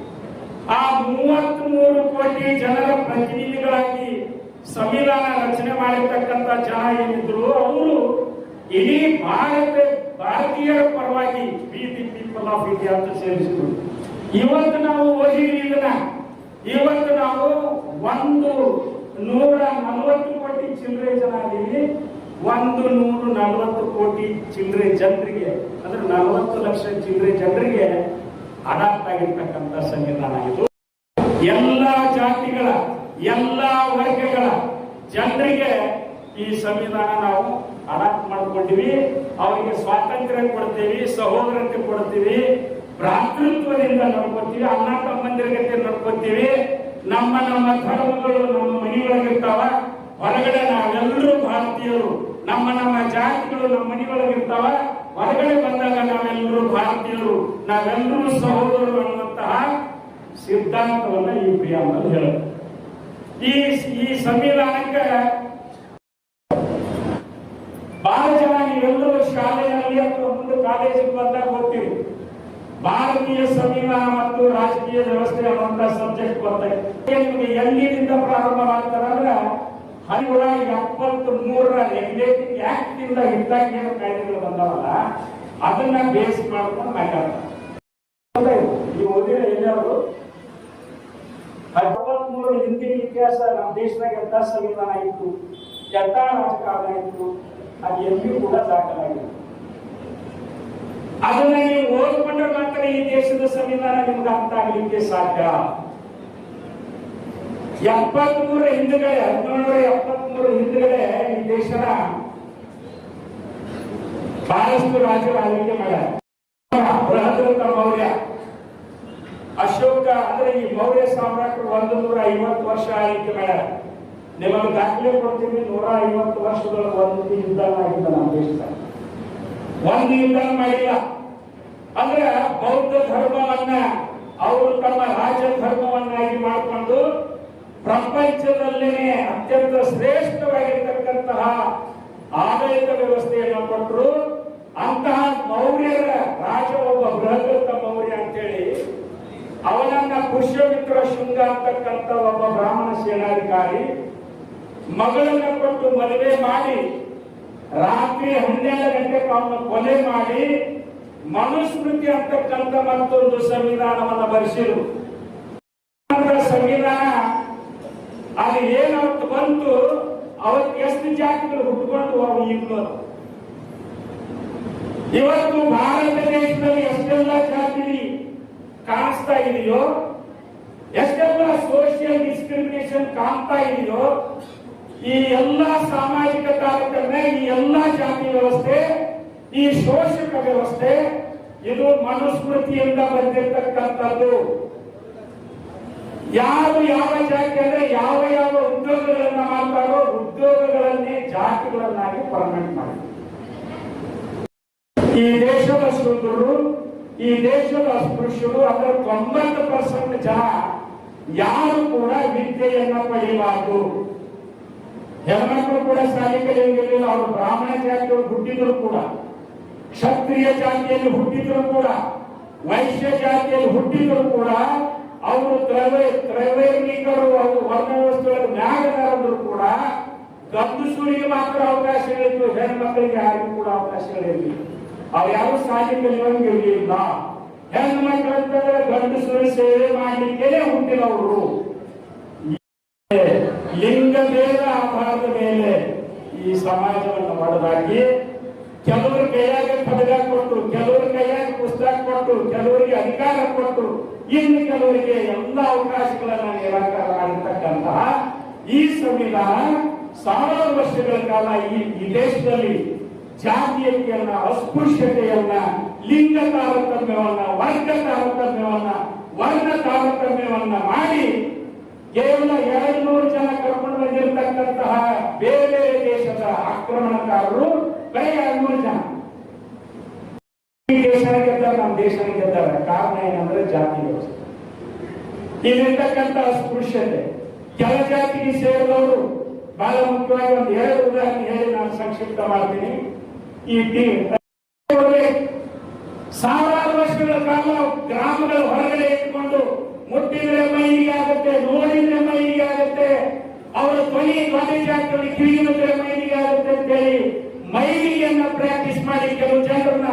ಆ 33 ಕೋಟಿ ಜನರ ಪ್ರತಿನಿಧಿಗಳಾಗಿ ಸಂವಿಧಾನ ರಚನೆ ಮಾಡಿರ್ತಕ್ಕಂಥ ಜನ ಏನಿದ್ರು ಅವರು ಇಡೀ ಭಾರತೀಯರ ಪರವಾಗಿ V the people of India ಅಂತ ಸೇರಿಸಿದ್ರು. ಇವತ್ತು ನಾವು ಓದಿದ್ವಿ ಇದನ್ನ. ಇವತ್ತು ನಾವು 140 ಕೋಟಿ ಚಿಲ್ಲರೆ ಜನ ಇದೀವಿ. 140 ಕೋಟಿ ಚಿಲ್ಲರೆ ಜನರಿಗೆ ಅಂದ್ರೆ 40 ಲಕ್ಷ ಚಿಲ್ಲರೆ ಜನರಿಗೆ ಅಡಾಪ್ಟ್ ಆಗಿರ್ತಕ್ಕಂಥ ಸಂವಿಧಾನ ಇದು. ಎಲ್ಲಾ ಜಾತಿಗಳ, ಎಲ್ಲಾ ವರ್ಗಗಳ ಜನರಿಗೆ ಈ ಸಂವಿಧಾನ ನಾವು ಅಡಾಪ್ಟ್ ಮಾಡ್ಕೊಂಡಿವಿ. ಅವರಿಗೆ ಸ್ವಾತಂತ್ರ್ಯ ಕೊಡ್ತೀವಿ, ಸಹೋದರತೆ ಕೊಡ್ತೀವಿ, ಭ್ರಾತೃತ್ವದಿಂದ ನಡ್ಕೋತೀವಿ, ಅಣ್ಣ ತಮ್ಮಂದಿರ ಗತೆ ನಡ್ಕೋತೀವಿ. ನಮ್ಮ ಧರ್ಮಗಳು ನಮ್ಮ ಮನೆಯೊಳಗಿರ್ತಾವ. ಹೊರಗಡೆ ನಾವೆಲ್ಲರೂ ಭಾರತೀಯರು. ನಮ್ಮ ಜಾತಿಗಳು ನಮ್ಮ ಮನೆಯೊಳಗಿರ್ತಾವ. ಹೊರಗಡೆ ಬಂದಾಗ ನಾವೆಲ್ಲರೂ ಭಾರತೀಯರು, ನಾವೆಲ್ಲರೂ ಸಹೋದರರು ಅನ್ನುವಂತಹ ಸಿದ್ಧಾಂತವನ್ನ ಈ ಪ್ರಿಯಾಂಬಲ್ ಹೇಳುತ್ತೆ. ಈ ಸಂವಿಧಾನಕ್ಕೆ ಬಹಳ ಜನ ನೀವೆಲ್ಲರೂ ಶಾಲೆಯಲ್ಲಿ ಅಥವಾ ಮುಂದೆ ಕಾಲೇಜಿಗೆ ಬಂದಾಗ ಹೋಗ್ತೀವಿ. ಭಾರತೀಯ ಸಂವಿಧಾನ ಮತ್ತು ರಾಜಕೀಯ ವ್ಯವಸ್ಥೆ ಅನ್ನುವಂತ ಸಬ್ಜೆಕ್ಟ್ ಬರ್ತದೆ. ನಿಮಗೆ ಎಲ್ಲಿಂದ ಪ್ರಾರಂಭ ಮಾಡ್ತಾರಂದ್ರೆ 1973 ರೆಗ್ಯುಲೇಟಿಂಗ್ ಆಕ್ಟ್ ಇಂದ ಇದ್ದಾಗ ಏನು ಕಾಯ್ದೆಗಳು ಬಂದವಲ್ಲ ಅದನ್ನ ಬೇಸ್ ಮಾಡ್ಕೊಂಡು ಮಾತಾಡ್ತಾರೆ. ಈ ಓದಿನ ಎಲ್ಲರೂ 73 ಹಿಂದಿನ ಇತಿಹಾಸ ನಮ್ಮ ದೇಶದಾಗ ಎಂತ ಸಂವಿಧಾನ ಇತ್ತು, ಎಂತ ರಾಜಕಾರಣ ಇತ್ತು, ಅದು ಎಲ್ಲಿಯೂ ಕೂಡ ದಾಖಲಾಗಿತ್ತು. ಅದನ್ನ ನೀವು ಓದ್ಕೊಂಡ್ರೆ ಮಾತ್ರ ಈ ದೇಶದ ಸಂವಿಧಾನ ನಿಮ್ಗೆ ಅರ್ಥ ಆಗ್ಲಿಕ್ಕೆ ಸಾಧ್ಯ. 73 ಹಿಂದುಗಡೆ 1973 ಹಿಂದುಗಡೆ ಈ ದೇಶದ ಬಹಳಷ್ಟು ರಾಜರು ಆಳ್ವಿಕೆ ಮಾಡ್ಯಾರ. ಬೃಹದೃತ ಮೌರ್ಯ, ಅಶೋಕ ಅಂದ್ರೆ ಈ ಮೌರ್ಯ ಸಾಮ್ರಾಟರು 150 ವರ್ಷ ಆಳ್ವಿಕೆ ಮಾಡ್ಯಾರ. ನಿಮಗೆ ದಾಖಲೆ ಕೊಡ್ತೀವಿ. 150 ವರ್ಷದೊಳಗೆ ಒಂದು ಯುದ್ಧ ಆಗಿಲ್ಲ ನಮ್ಮ ದೇಶದಾಗ, ಒಂದು ಯುದ್ಧ ಮಾಡಿಲ್ಲ. ಅಂದ್ರೆ ಬೌದ್ಧ ಧರ್ಮವನ್ನ ಅವರು ತಮ್ಮ ರಾಜ ಧರ್ಮವನ್ನಾಗಿ ಮಾಡಿಕೊಂಡು ಪ್ರಪಂಚದಲ್ಲೇನೆ ಅತ್ಯಂತ ಶ್ರೇಷ್ಠವಾಗಿರ್ತಕ್ಕಂತಹ ಆಡಳಿತ ವ್ಯವಸ್ಥೆಯನ್ನು ಕೊಟ್ಟರು. ಅಂತಹ ಮೌರ್ಯರ ರಾಜ ಒಬ್ಬ ಬೃಹದೃತ ಮೌರ್ಯ ಅಂತೇಳಿ ಅವನನ್ನ ಪುಷ್ಯಮಿತ್ರ ಶುಂಗ ಅಂತಕ್ಕಂಥ ಒಬ್ಬ ಬ್ರಾಹ್ಮಣ ಸೇನಾಧಿಕಾರಿ ಮಗಳನ್ನ ಕೊಟ್ಟು ಮದುವೆ ಮಾಡಿ ರಾತ್ರಿ 12 ಗಂಟೆಗೆ ಅವನ್ನ ಕೊಲೆ ಮಾಡಿ ಮನುಸ್ಮೃತಿ ಅಂತಕ್ಕಂಥ ಮತ್ತೊಂದು ಸಂವಿಧಾನವನ್ನ ಬರೆಸಿರು. ಸಂವಿಧಾನ ಅದು ಏನವತ್ತು ಬಂತು, ಅವತ್ತು ಎಷ್ಟು ಜಾತಿಗಳು ಹುಟ್ಟುಕೊಂಡು ಅವು ಈಗಲೂ. ಇವತ್ತು ಭಾರತ ದೇಶದಲ್ಲಿ ಎಷ್ಟೆಲ್ಲ ಜಾತಿ ಕಾಣಿಸ್ತಾ ಇದೆಯೋ, ಎಷ್ಟೆಲ್ಲ ಸೋಷಿಯಲ್ ಡಿಸ್ಕ್ರಿಮಿನೇಷನ್ ಕಾಣ್ತಾ ಇದೆಯೋ, ಈ ಎಲ್ಲಾ ಸಾಮಾಜಿಕ ತಾರತಮ್ಯ, ಈ ಎಲ್ಲಾ ಜಾತಿ ವ್ಯವಸ್ಥೆ, ಈ ಶೋಷಕ ವ್ಯವಸ್ಥೆ, ಇದು ಮನುಸ್ಮೃತಿಯಿಂದ ಬಂದಿರತಕ್ಕಂಥದ್ದು. ಯಾರು ಯಾವ ಜಾತಿ ಅಂದ್ರೆ ಯಾವ ಯಾವ ಉದ್ಯೋಗಗಳನ್ನ ಮಾಡ್ತಾರೋ ಉದ್ಯೋಗಗಳನ್ನೇ ಜಾತಿಗಳನ್ನಾಗಿ ಪರ್ಮನೆಂಟ್ ಮಾಡಿ ಈ ದೇಶದ ಶೂದ್ರರು ಈ ದೇಶದ ಅಸ್ಪೃಶ್ಯರು ಅದರ 90% ಜನ ಯಾರು ಕೂಡ ವಿದ್ಯೆಯನ್ನ ಪಡೆಯಬಾರದು. ಹೆಣ್ಮಕ್ಳು ಕೂಡ ಶಾಲೆ ಕಲಿಯಂಗಿಲ್ಲ. ಅವರು ಬ್ರಾಹ್ಮಣ ಜಾತಿಯವರು ಹುಟ್ಟಿದ್ರು ಕೂಡ, ಕ್ಷತ್ರಿಯ ಜಾತಿಯಲ್ಲಿ ಹುಟ್ಟಿದ್ರು ಕೂಡ, ವೈಶ್ಯ ಜಾತಿಯಲ್ಲಿ ಹುಟ್ಟಿದ್ರು ಕೂಡ, ಅವರು ತ್ರೈವರ್ಣಿಕರು, ಅವರು ವರ್ಣ ವ್ಯವಸ್ಥೆಗಳ ನ್ಯಾಯದಾರರು ಕೂಡ ಗಂಡಸರಿಗೆ ಮಾತ್ರ ಅವಕಾಶಗಳಿತ್ತು, ಹೆಣ್ಮಕ್ಳಿಗೆ ಯಾರಿಗೂ ಕೂಡ ಅವಕಾಶಗಳಿರಲಿಲ್ಲ. ಅವ್ರು ಯಾರು ಶಾಲೆ ಕಲಿಯುವಂಗಿರಲಿಲ್ಲ. ಹೆಣ್ಣು ಮಕ್ಕಳಂತಂದ್ರೆ ಗಂಡಸರು ಸೇವೆ ಮಾಡಲಿಕ್ಕೆ ಹುಟ್ಟಿದವರು. ಲಿಂಗ ಭೇದ ಆಧಾರದ ಮೇಲೆ ಈ ಸಮಾಜವನ್ನು ಒಡೆದಾಕಿ ಕೆಲವರು ಕೈಯಾಗ ಖಡ್ಗ ಕೊಟ್ಟು, ಕೆಲವರ ಕೈಯಾಗ ಪುಸ್ತಕ ಕೊಟ್ಟು, ಕೆಲವರಿಗೆ ಅಧಿಕಾರ ಕೊಟ್ಟು, ಇನ್ನು ಕೆಲವರಿಗೆ ಎಲ್ಲ ಅವಕಾಶಗಳನ್ನ ನಿರಾಕಾರ ಮಾಡಿರ್ತಕ್ಕಂತಹ ಈ ಸಂವಿಧಾನ 1000 ವರ್ಷಗಳ ಕಾಲ ಈ ದೇಶದಲ್ಲಿ ಜಾತೀಯತೆಯನ್ನ, ಅಸ್ಪೃಶ್ಯತೆಯನ್ನ, ಲಿಂಗ ತಾರತಮ್ಯವನ್ನ, ವರ್ಗ ತಾರತಮ್ಯವನ್ನ, ವರ್ಣ ತಾರತಮ್ಯವನ್ನ ಮಾಡಿ ಕೇವಲ 200 ಜನ ಕರ್ಕೊಂಡು ಬಂದಿರತಕ್ಕಂತಹ ಬೇರೆ ದೇಶದ ಆಕ್ರಮಣಕಾರರು ಬರೀ 200 ಜನ ಈ ದೇಶ ಗೆದ್ದಾರೆ, ನಮ್ಮ ದೇಶ ಗೆದ್ದಾರೆ. ಕಾರಣ ಏನಂದ್ರೆ ಜಾತಿ ವ್ಯವಸ್ಥೆ. ಇಲ್ಲಿರ್ತಕ್ಕಂಥ ಅಸ್ಪೃಶ್ಯತೆ, ಕೆಲ ಜಾತಿಗೆ ಸೇರಿದವರು ಬಹಳ ಮುಖ್ಯವಾಗಿ ಒಂದು 2 ಉದಾಹರಣೆ ಹೇಳಿ ನಾನು ಸಂಕ್ಷಿಪ್ತ ಮಾಡ್ತೀನಿ. ಈ ಸಾವಿರಾರು ವರ್ಷಗಳ ಕಾಲ ಗ್ರಾಮಗಳ ಹೊರಗಡೆ ಇಟ್ಕೊಂಡು ಮುಟ್ಟಿದ್ರೆ ಮೈಲಿಗೆ ಆಗುತ್ತೆ, ನೋಡಿದ್ರೆ ಮೈಲಿಗೆ ಆಗುತ್ತೆ, ಅವರ ಧ್ವನಿ ಜಾತಿಯಲ್ಲಿ ಕಿವಿಗಿದ್ರೆ ಮೈಲಿಗೆ ಆಗುತ್ತೆ ಅಂತೇಳಿ ಮೈಲಿಗೆಯನ್ನ ಪ್ರಾಕ್ಟೀಸ್ ಮಾಡಿ ಕೆಲವು ಜನರನ್ನ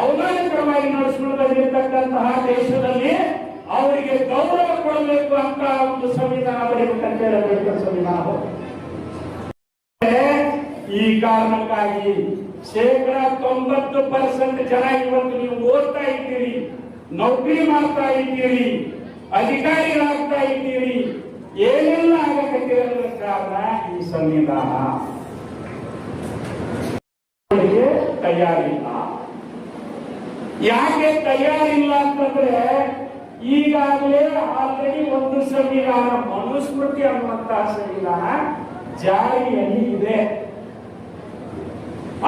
ಅವಮಾನಕರವಾಗಿ ನಡೆಸಿಕೊಂಡು ಬಂದಿರತಕ್ಕಂತಹ ದೇಶದಲ್ಲಿ ಅವರಿಗೆ ಗೌರವ ಕೊಡಬೇಕು ಅಂತ ಒಂದು ಸಂವಿಧಾನ ಬರೀಬೇಕಂತ ಹೇಳಬೇಕು. ಸಂವಿಧಾನ ಈ ಕಾರಣಕ್ಕಾಗಿ 90% ಜನ ಇವತ್ತು ನೀವು ಓದ್ತಾ ಇದ್ದೀರಿ, ನೌಕರಿ ಮಾಡ್ತಾ ಇದ್ದೀರಿ, ಅಧಿಕಾರಿಗಳಾಗ್ತಾ ಇದ್ದೀರಿ, ಏನೆಲ್ಲ ಆಗಬೇಕಿರೋದ್ರ ಕಾರಣ ಈ ಸಂವಿಧಾನ ತಯಾರಿಲ್ಲ. ಯಾಕೆ ತಯಾರಿಲ್ಲ ಅಂತಂದ್ರೆ ಈಗಾಗಲೇ ಆಲ್ರೆಡಿ ಒಂದು ಸಂವಿಧಾನ, ಮನುಸ್ಮೃತಿ ಅನ್ನುವಂತಹ ಸಂವಿಧಾನ ಜಾರಿಯಲ್ಲಿ ಇದೆ.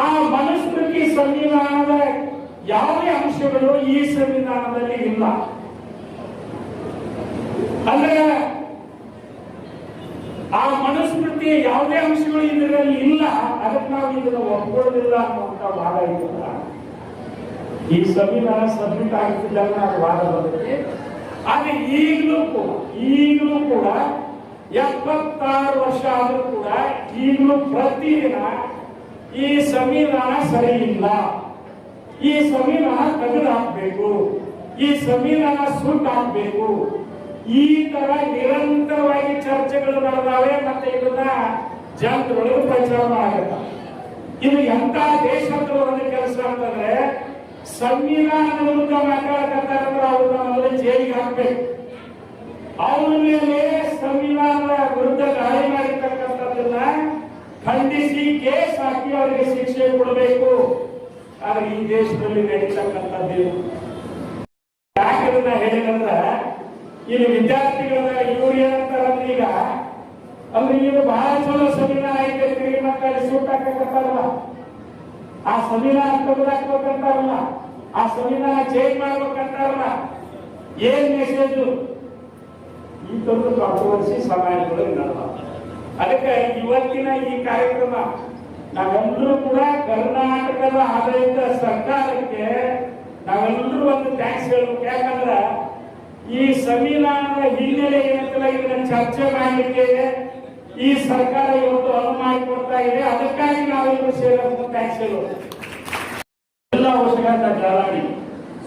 ಆ ಮನುಸ್ಮೃತಿ ಸಂವಿಧಾನದ ಯಾವುದೇ ಅಂಶಗಳು ಈ ಸಂವಿಧಾನದಲ್ಲಿ ಇಲ್ಲ. ಅಂದ್ರೆ ಆ ಮನುಸ್ಮೃತಿ ಯಾವುದೇ ಅಂಶಗಳು ಇದರಲ್ಲಿ ಇಲ್ಲ, ಅದಕ್ಕೆ ನಾವು ಇದನ್ನು ಒಪ್ಕೊಳ್ಳೋದಿಲ್ಲ ಅನ್ನುವಂತ ವಾದ ಇಲ್ಲ. ಈ ಸಂವಿಧಾನ ಸಬ್ಮಿಟ್ ಆಗ್ತಿಲ್ಲ ಅನ್ನೋ ವಾದ ಬರುತ್ತೆ. ಆದ್ರೆ ಈಗಲೂ ಕೂಡ 76 ವರ್ಷ ಆದ್ರೂ ಕೂಡ ಈಗಲೂ ಪ್ರತಿದಿನ ಈ ಸಂವಿಧಾನ ಸರಿ ಇಲ್ಲ, ಈ ಸಂವಿಧಾನ ತೆಗೆದು ಹಾಕ್ಬೇಕು, ಈ ಸಂವಿಧಾನ ಸುಟ್ಟು ಹಾಕ್ಬೇಕು, ಈ ತರ ನಿರಂತರವಾಗಿ ಚರ್ಚೆಗಳು ನಡೆದಾವೆ. ಮತ್ತೆ ಇದನ್ನ ಜನರೊಳಗೆ ಪ್ರಚಾರ ಆಗತ್ತ. ಇದು ಎಂತ ದೇಶದವರ ಕೆಲಸ ಅಂತಂದ್ರೆ ಸಂವಿಧಾನದ ವಿರುದ್ಧ ಮಾತಾಡಕತ್ತಾರಂದ್ರೆ ಅವ್ರನ್ನ ಮೊದಲು ಜೈಲಿಗೆ ಹಾಕ್ಬೇಕು. ಅವ್ರ ಮೇಲೆ ಸಂವಿಧಾನದ ವಿರುದ್ಧ ದಾಳಿ ಮಾಡಿರ್ತಕ್ಕಂಥದ್ದನ್ನ ಖಂಡಿಸಿ ಕೇಸ್ ಹಾಕಿ ಅವರಿಗೆ ಶಿಕ್ಷೆ ಕೊಡಬೇಕು. ಆದ್ರೆ ಈ ದೇಶದಲ್ಲಿ ನಡೀತಕ್ಕಂಥದ್ದು ಯಾಕೆ ಹೇಳಿದಂದ್ರ ಇಲ್ಲಿ ವಿದ್ಯಾರ್ಥಿಗಳ ಇವ್ರು ಏನಂತಾರಂದ್ರೆ ಈಗ ಅಂದ್ರೆ ಈಗ ಬಹಳ ಚಲೋ ಸಂವಿಧಾನ ಐತೆ, ತಿರುಗಿ ಮಕ್ಕಳು ಸೂಟ್ ಹಾಕಕ್ಕಾರಲ್ಲ, ಆ ಸಂವಿಧಾನ ತೆಗೆದಾಕ್ಬೇಕಂತಾರಲ್ಲ, ಆ ಸಂವಿಧಾನ ಚೇಂಜ್ ಮಾಡ್ಬೇಕಂತಾರಲ್ಲ. ಏನ್ ಮೆಸೇಜ್? ಈ ತೊಂದು ಕಾಂಟ್ರವರ್ಸಿ ಸಮಾಜದೊಳಗೆ ನಡೆದ. ಅದಕ್ಕೆ ಇವತ್ತಿನ ಈ ಕಾರ್ಯಕ್ರಮ ನಾವೆಲ್ಲರೂ ಕೂಡ ಕರ್ನಾಟಕದ ಆಡಳಿತ ಸರ್ಕಾರಕ್ಕೆ ನಾವೆಲ್ಲರೂ ಒಂದು ಥ್ಯಾಂಕ್ಸ್ ಹೇಳ್ಬೇಕು. ಯಾಕಂದ್ರೆ ಈ ಸಂವಿಧಾನದ ಹಿನ್ನೆಲೆ ಏನಂತಲ್ಲ ಇದನ್ನ ಚರ್ಚೆ ಮಾಡಲಿಕ್ಕೆ ಈ ಸರ್ಕಾರ ಇವತ್ತು ಅನುವು ಮಾಡಿಕೊಡ್ತಾ ಇದೆ. ಅದಕ್ಕಾಗಿ ನಾವೆಲ್ಲರೂ ಸೇರೋದು ಥ್ಯಾಂಕ್ಸ್ ಹೇಳೋದು. ಎಲ್ಲ ವರ್ಷಗಳ ಜಾಲಾಡಿ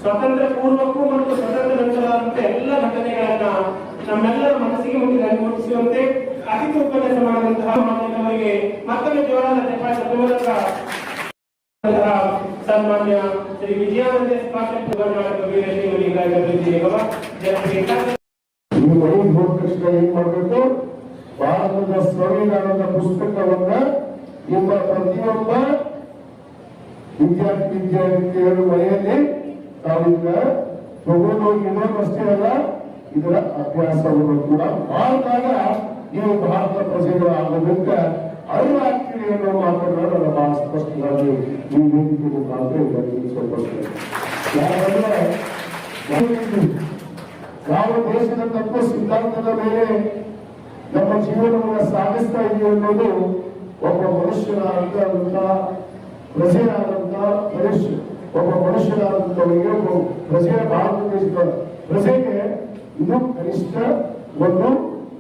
ಸ್ವಾತಂತ್ರ್ಯ ಪೂರ್ವಕ್ಕೂ ಮತ್ತು ಸ್ವತಂತ್ರ ನಂತರದಂತೆ ಎಲ್ಲ ಘಟನೆಗಳನ್ನ ನಮ್ಮೆಲ್ಲರ ಮನಸ್ಸಿಗೆ ಮುಟ್ಟಿಸುವಂತೆ ಅತಿಥಿ ಉಪನ್ಯಾಸ ಮಾಡುವಂತಹ ಮಾಧ್ಯಮಗಳಿಗೆ ಮತ್ತೊಂದು ಜೋರಾದ ಚಪ್ಪಾಳೆ ಮೂಲಕ ಸನ್ಮಾನ್ಯ ಶ್ರೀ ವಿಜಯಾನಂದ ಸ್ಕಾಲರ್ಶಿಪ್ ಕರ್ನಾಟಕ ವೀರಶ್ರೀ ಮಲ್ಲಿಕಾರ್ಜುನ ಅಭಿವೃದ್ಧಿ ನಿಗಮ ಈ ಮೈ ಹೋದ ತಕ್ಷಣ ಏನ್ ಮಾಡ್ಬೇಕು? ಭಾರತದ ಸಂವಿಧಾನದ ಪುಸ್ತಕವನ್ನ ನಿಮ್ಮ ಪ್ರತಿಯೊಬ್ಬ ವಿದ್ಯಾರ್ಥಿನಿಯರ ಮನೆಯಲ್ಲಿ ತಾವಿಂದ ತಗೊಂಡೋಗಿ ಇನ್ನೊಂದಷ್ಟೇ ಅಲ್ಲ, ಇದರ ಅಭ್ಯಾಸವನ್ನು ಕೂಡ ಮಾಡಿದಾಗ ನೀವು ಭಾರತ ಪ್ರಜೆಗಳು ಆಗೋದಕ್ಕ ಅರಿವಾಗ್ತೀರಿ ಅನ್ನೋ ಮಾತನ್ನು ನಾನು ಬಹಳ ಸ್ಪಷ್ಟವಾಗಿ ಈ ವೇದಿಕೆ ಮುಖಾಂತರ ತಿಳಿಸಲ್ಪಡ್ತೇನೆ. ಯಾಕಂದ್ರೆ ಯಾವ ದೇಶದ ತತ್ವ ಸಿದ್ಧಾಂತದ ಮೇಲೆ ನಮ್ಮ ಜೀವನವನ್ನು ಸಾಗಿಸ್ತಾ ಇದೀವಿ ಅನ್ನೋದು ಒಬ್ಬ ಮನುಷ್ಯನಾದಂತ ಪ್ರಜೆಯಾದಂತ ಒಬ್ಬ ಮನುಷ್ಯನಾದಂತವರಿಗೆ ಒಬ್ಬ ಪ್ರಜೆಯ ಭಾರತ ದೇಶದ ಪ್ರಜೆಗೆ ಇದು ಕನಿಷ್ಠ ಒಂದು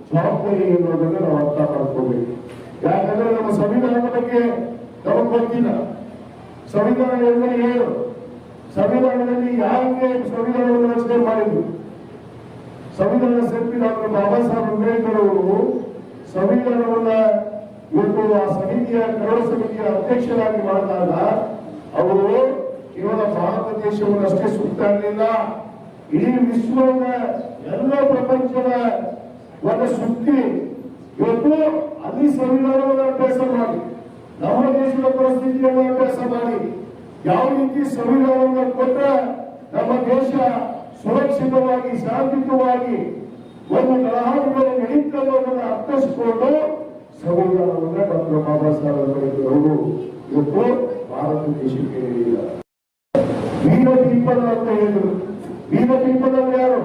ಜವಾಬ್ದಾರಿ ಎನ್ನುವುದನ್ನು ನಾವು ಅರ್ಥ ಮಾಡ್ಕೋಬೇಕು. ಯಾಕಂದ್ರೆ ನಮ್ಮ ಸಂವಿಧಾನದ ಬಗ್ಗೆ ನಮಗೆ ಗೊತ್ತಿಲ್ಲ. ಸಂವಿಧಾನ ಎಂದರೆ ಏನು, ಸಂವಿಧಾನದಲ್ಲಿ ಯಾರಿಗೆ ಸಂವಿಧಾನವನ್ನು ರಚನೆ ಮಾಡಿದ್ರು. ಸಂವಿಧಾನ ಶಿಲ್ಪಿ ಡಾಕ್ಟರ್ ಬಾಬಾ ಸಾಹೇಬ್ ಅಂಬೇಡ್ಕರ್ ಅವರು ಸಂವಿಧಾನವನ್ನ ಇವತ್ತು ಆ ಸಮಿತಿಯ ಕರಡು ಸಮಿತಿಯ ಅಧ್ಯಕ್ಷರಾಗಿ ಮಾಡಿದಾಗ ಅವರು ಕೇವಲ ಭಾರತ ದೇಶವನ್ನು ಅಷ್ಟೇ ಸುತ್ತಾಡಲಿಲ್ಲ, ಇಡೀ ವಿಶ್ವದ ಎಲ್ಲ ಪ್ರಪಂಚದ ಒಂದು ಸುದ್ದಿ ಇವತ್ತು ಅಲ್ಲಿ ಸಂವಿಧಾನವನ್ನು ಅಭ್ಯಾಸ ಮಾಡಿ, ನಮ್ಮ ದೇಶದ ಪರಿಸ್ಥಿತಿಯನ್ನು ಅಭ್ಯಾಸ ಮಾಡಿ, ಯಾವ ರೀತಿ ಸಂವಿಧಾನವನ್ನು ಕೊಟ್ಟರೆ ನಮ್ಮ ದೇಶ ಸುರಕ್ಷಿತವಾಗಿ ಶಾಂತಿಯುತವಾಗಿ ಒಂದು ತರಹದ ನಡೀತದೆ ಅನ್ನೋದನ್ನು ಅರ್ಥಿಸಿಕೊಂಡು ಸಂವಿಧಾನವನ್ನು ಡಾಕ್ಟರ್ ಬಾಬಾ ಸಾಹೇಬ್ ಅಂಬೇಡ್ಕರ್ ಅವರು ಇವತ್ತು ಭಾರತ ದೇಶಕ್ಕೆ ನೀಡಿದ್ದಾರೆ. ವೀರ ಪೀಪಲ್ ಅಂತ ಹೇಳಿದ್ರು. ವೀರ ಪೀಪಲ್ ಅಂದ್ರೆ ಯಾರು?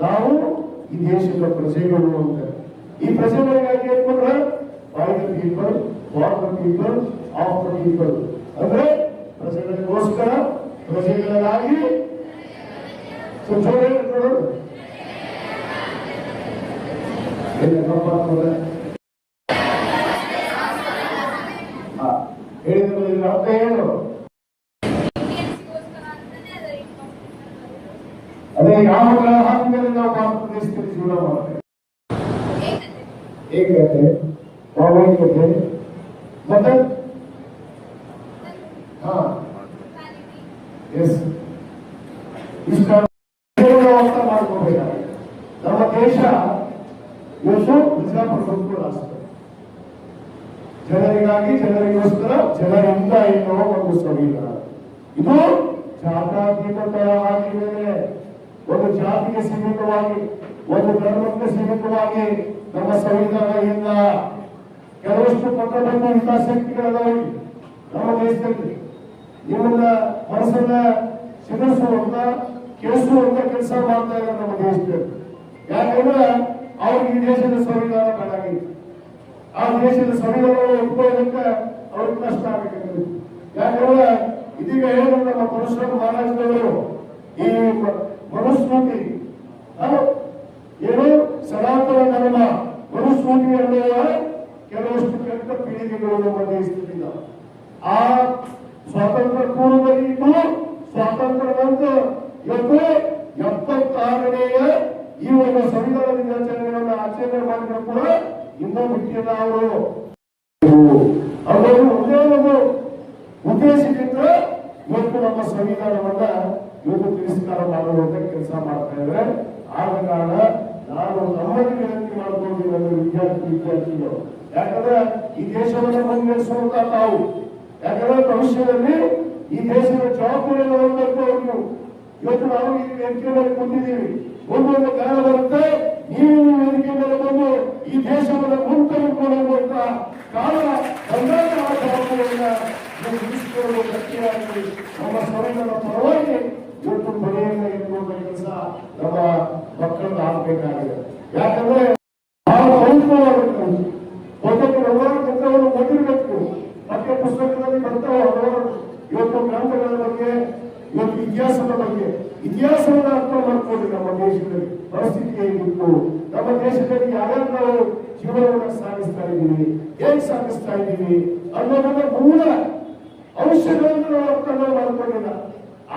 ನಾವು ಈ ದೇಶದ ಪ್ರಜೆಗಳು ಅಂತ. ಈ ಪ್ರಜೆಗಳಿಗಾಗಿ ಏನ್ಕೊಂಡ್ರೆ by the people, for the people, of the people ಅಂದ್ರೆ ಪ್ರಜೆಗಳಿಗೋಸ್ಕರ, ಪ್ರಜೆಗಳಿಗಾಗಿ. ಹೇಳಿದ್ರೆ ಅರ್ಥ ಏನು? ಅದೇ ಯಾವ ಹಾಕಿದರೆ ನಾವು ಭಾರತ ದೇಶದಲ್ಲಿ ಜೀವನ ಮಾಡ್ತೇವೆ. ಏಕತೆ, ಪ್ರಾಮಾಣಿಕತೆ ಮತ್ತೆ ಇಷ್ಟ ಅರ್ಥ ಮಾಡ್ಕೋಬೇಕಾಗಿದೆ. ನಮ್ಮ ದೇಶ ಇವತ್ತು ಪ್ರಜಾಪ್ರಭುತ್ವ ರಾಷ್ಟ್ರ. ಜನರಿಗಾಗಿ, ಜನರಿಗೋಸ್ಕರ, ಜನರಿಂದ ಎನ್ನುವ ಒಂದು ಸಂವಿಧಾನ. ಇದು ಜಾತ್ಯತೀತ ಆಗಿದೆ. ಒಂದು ಜಾತಿಗೆ ಸೀಮಿತವಾಗಿ, ಒಂದು ಧರ್ಮಕ್ಕೆ ಸೀಮಿತವಾಗಿ ನಮ್ಮ ಸಂವಿಧಾನ ಇಲ್ಲ. ಕೆಲವಷ್ಟು ಪಕ್ಕದಲ್ಲಿ ಹಿತಾಸಕ್ತಿಗಳಿದಾವೆ ನಮ್ಮ ದೇಶದಲ್ಲಿ. ನಿಮ್ಮನ್ನ ಮನಸ್ಸನ್ನ ಸಿಡಿಸುವಂತ, ಕೆಡಿಸುವಂತ ಕೆಲಸ ಮಾಡ್ತಾ ಇದ್ದಾರೆ ನಮ್ಮ ದೇಶದಲ್ಲಿ. ಯಾಕಂದ್ರೆ ಅವ್ರಿಗೆ ಈ ದೇಶದ ಸಂವಿಧಾನ ಬೇಕಾಗಿತ್ತು. ಆ ದೇಶದ ಸಂವಿಧಾನವನ್ನು ಒಪ್ಕೊಳ್ಳೋದಕ್ಕೆ ಅವ್ರಿಗೆ ಕಷ್ಟ ಆಗಬೇಕಾಗಿದೆ. ಯಾಕಂದ್ರೆ ಇದೀಗ ಏನು ನಮ್ಮ ಪರಶುರಾಮ ಮಹಾರಾಜರು ಈ ಮನುಸ್ಮೃತಿ ಏನು ಸನಾತನ ಧರ್ಮ ಮನುಸ್ಮೃತಿ ಅನ್ನುವ ಕೆಲವಷ್ಟು ಕೆಟ್ಟ ಪೀಳಿಗೆಗಳು ನಮ್ಮ ದೇಶದಿಂದ ಆ ಸ್ವಾತಂತ್ರ್ಯ ಪೂರ್ವದಲ್ಲಿ ಇದ್ದು ಸ್ವಾತಂತ್ರ್ಯ ನಂತರ ಇವತ್ತು 76ನೇಯ ಈ ಒಂದು ಸಂವಿಧಾನ ದಿನಾಚರಣೆಗಳನ್ನು ಆಚರಣೆ ಮಾಡಿದ್ರು ಕೂಡ ಇನ್ನೂ ಬಿಟ್ಟಿಲ್ಲ ಅವರು. ಅವರು ಒಂದೇ ಒಂದು ಉದ್ದೇಶದಿಂದ ಇವತ್ತು ನಮ್ಮ ಸಂವಿಧಾನವನ್ನ ಇವತ್ತು ತಿರಸ್ಕಾರ ಮಾಡುವಂತ ಕೆಲಸ ಮಾಡ್ತಾ ಇದ್ದಾರೆ. ಆದ ಕಾರಣ ನಾನು ನಮ್ಮಲ್ಲಿ ವಿನಂತಿ ಮಾಡ್ಕೊಂಡಿದ್ದೀನಿ ನನ್ನ ವಿದ್ಯಾರ್ಥಿಗಳು. ಯಾಕಂದ್ರೆ ಈ ದೇಶವನ್ನು ಮುನ್ನಡೆಸುವಂತ ತಾವು, ಯಾಕಂದ್ರೆ ಭವಿಷ್ಯದಲ್ಲಿ ಈ ದೇಶದ ಜವಾಬ್ದಾರಿಯನ್ನು ಹೊರಬೇಕು. ಇವತ್ತು ನಾವು ಈ ವೇದಿಕೆ ಮೇಲೆ ಕುಂತಿದ್ದೀವಿ. ಒಂದೊಂದು ಕಾಲ ಬರುತ್ತೆ, ನೀವು ವೇದಿಕೆ ಮೇಲೆ ಬಂದು ಈ ದೇಶವನ್ನು ಮುಂತೆಗೆದುಕೊಳ್ಳುವಂತ ಕಾಲ ಬಂದಾಗ ಆ ಜವಾಬ್ದಾರಿಯನ್ನ ನಿರ್ವಹಿಸಿಕೊಳ್ಳುವ ಗಟ್ಟಿಯಾಗಿ ನಮ್ಮ ಸಂವಿಧಾನ ಪರವಾಗಿ ಇವತ್ತು ಬರೆಯಲ್ಲ ಎನ್ನುವಂತ ಕೆಲಸ ನಮ್ಮ ಮಕ್ಕಳನ್ನು ಆಗಬೇಕಾಗಿದೆ. ಯಾಕಂದ್ರೆ ಬಹಳ ಪವಿತ್ರವಾದ ಒಂದಕ್ಕೆ ಹಲವಾರು ಪುಸ್ತಕವನ್ನು ಓದಿರಬೇಕು. ಪಠ್ಯ ಪುಸ್ತಕದಲ್ಲಿ ಬರ್ತಾವ ಹಲವಾರು ಇವತ್ತು ಗ್ರಂಥಗಳ ಬಗ್ಗೆ, ಇವತ್ತು ಇತಿಹಾಸವನ್ನು ಅರ್ಥ ಮಾಡ್ಕೊಂಡು ನಮ್ಮ ದೇಶದಲ್ಲಿ ಪರಿಸ್ಥಿತಿ ಹೇಗಿತ್ತು, ನಮ್ಮ ದೇಶದಲ್ಲಿ ಯಾವ್ಯಾವ ನಾವು ಜೀವನವನ್ನು ಸಾಗಿಸ್ತಾ ಇದ್ದೀವಿ, ಹೇಗೆ ಸಾಗಿಸ್ತಾ ಇದ್ದೀವಿ ಅನ್ನೋದನ್ನ ಮೂಲ ಅಂಶಗಳನ್ನು ನಾವು ಅರ್ಥ ಮಾಡ್ಕೊಂಡಿಲ್ಲ.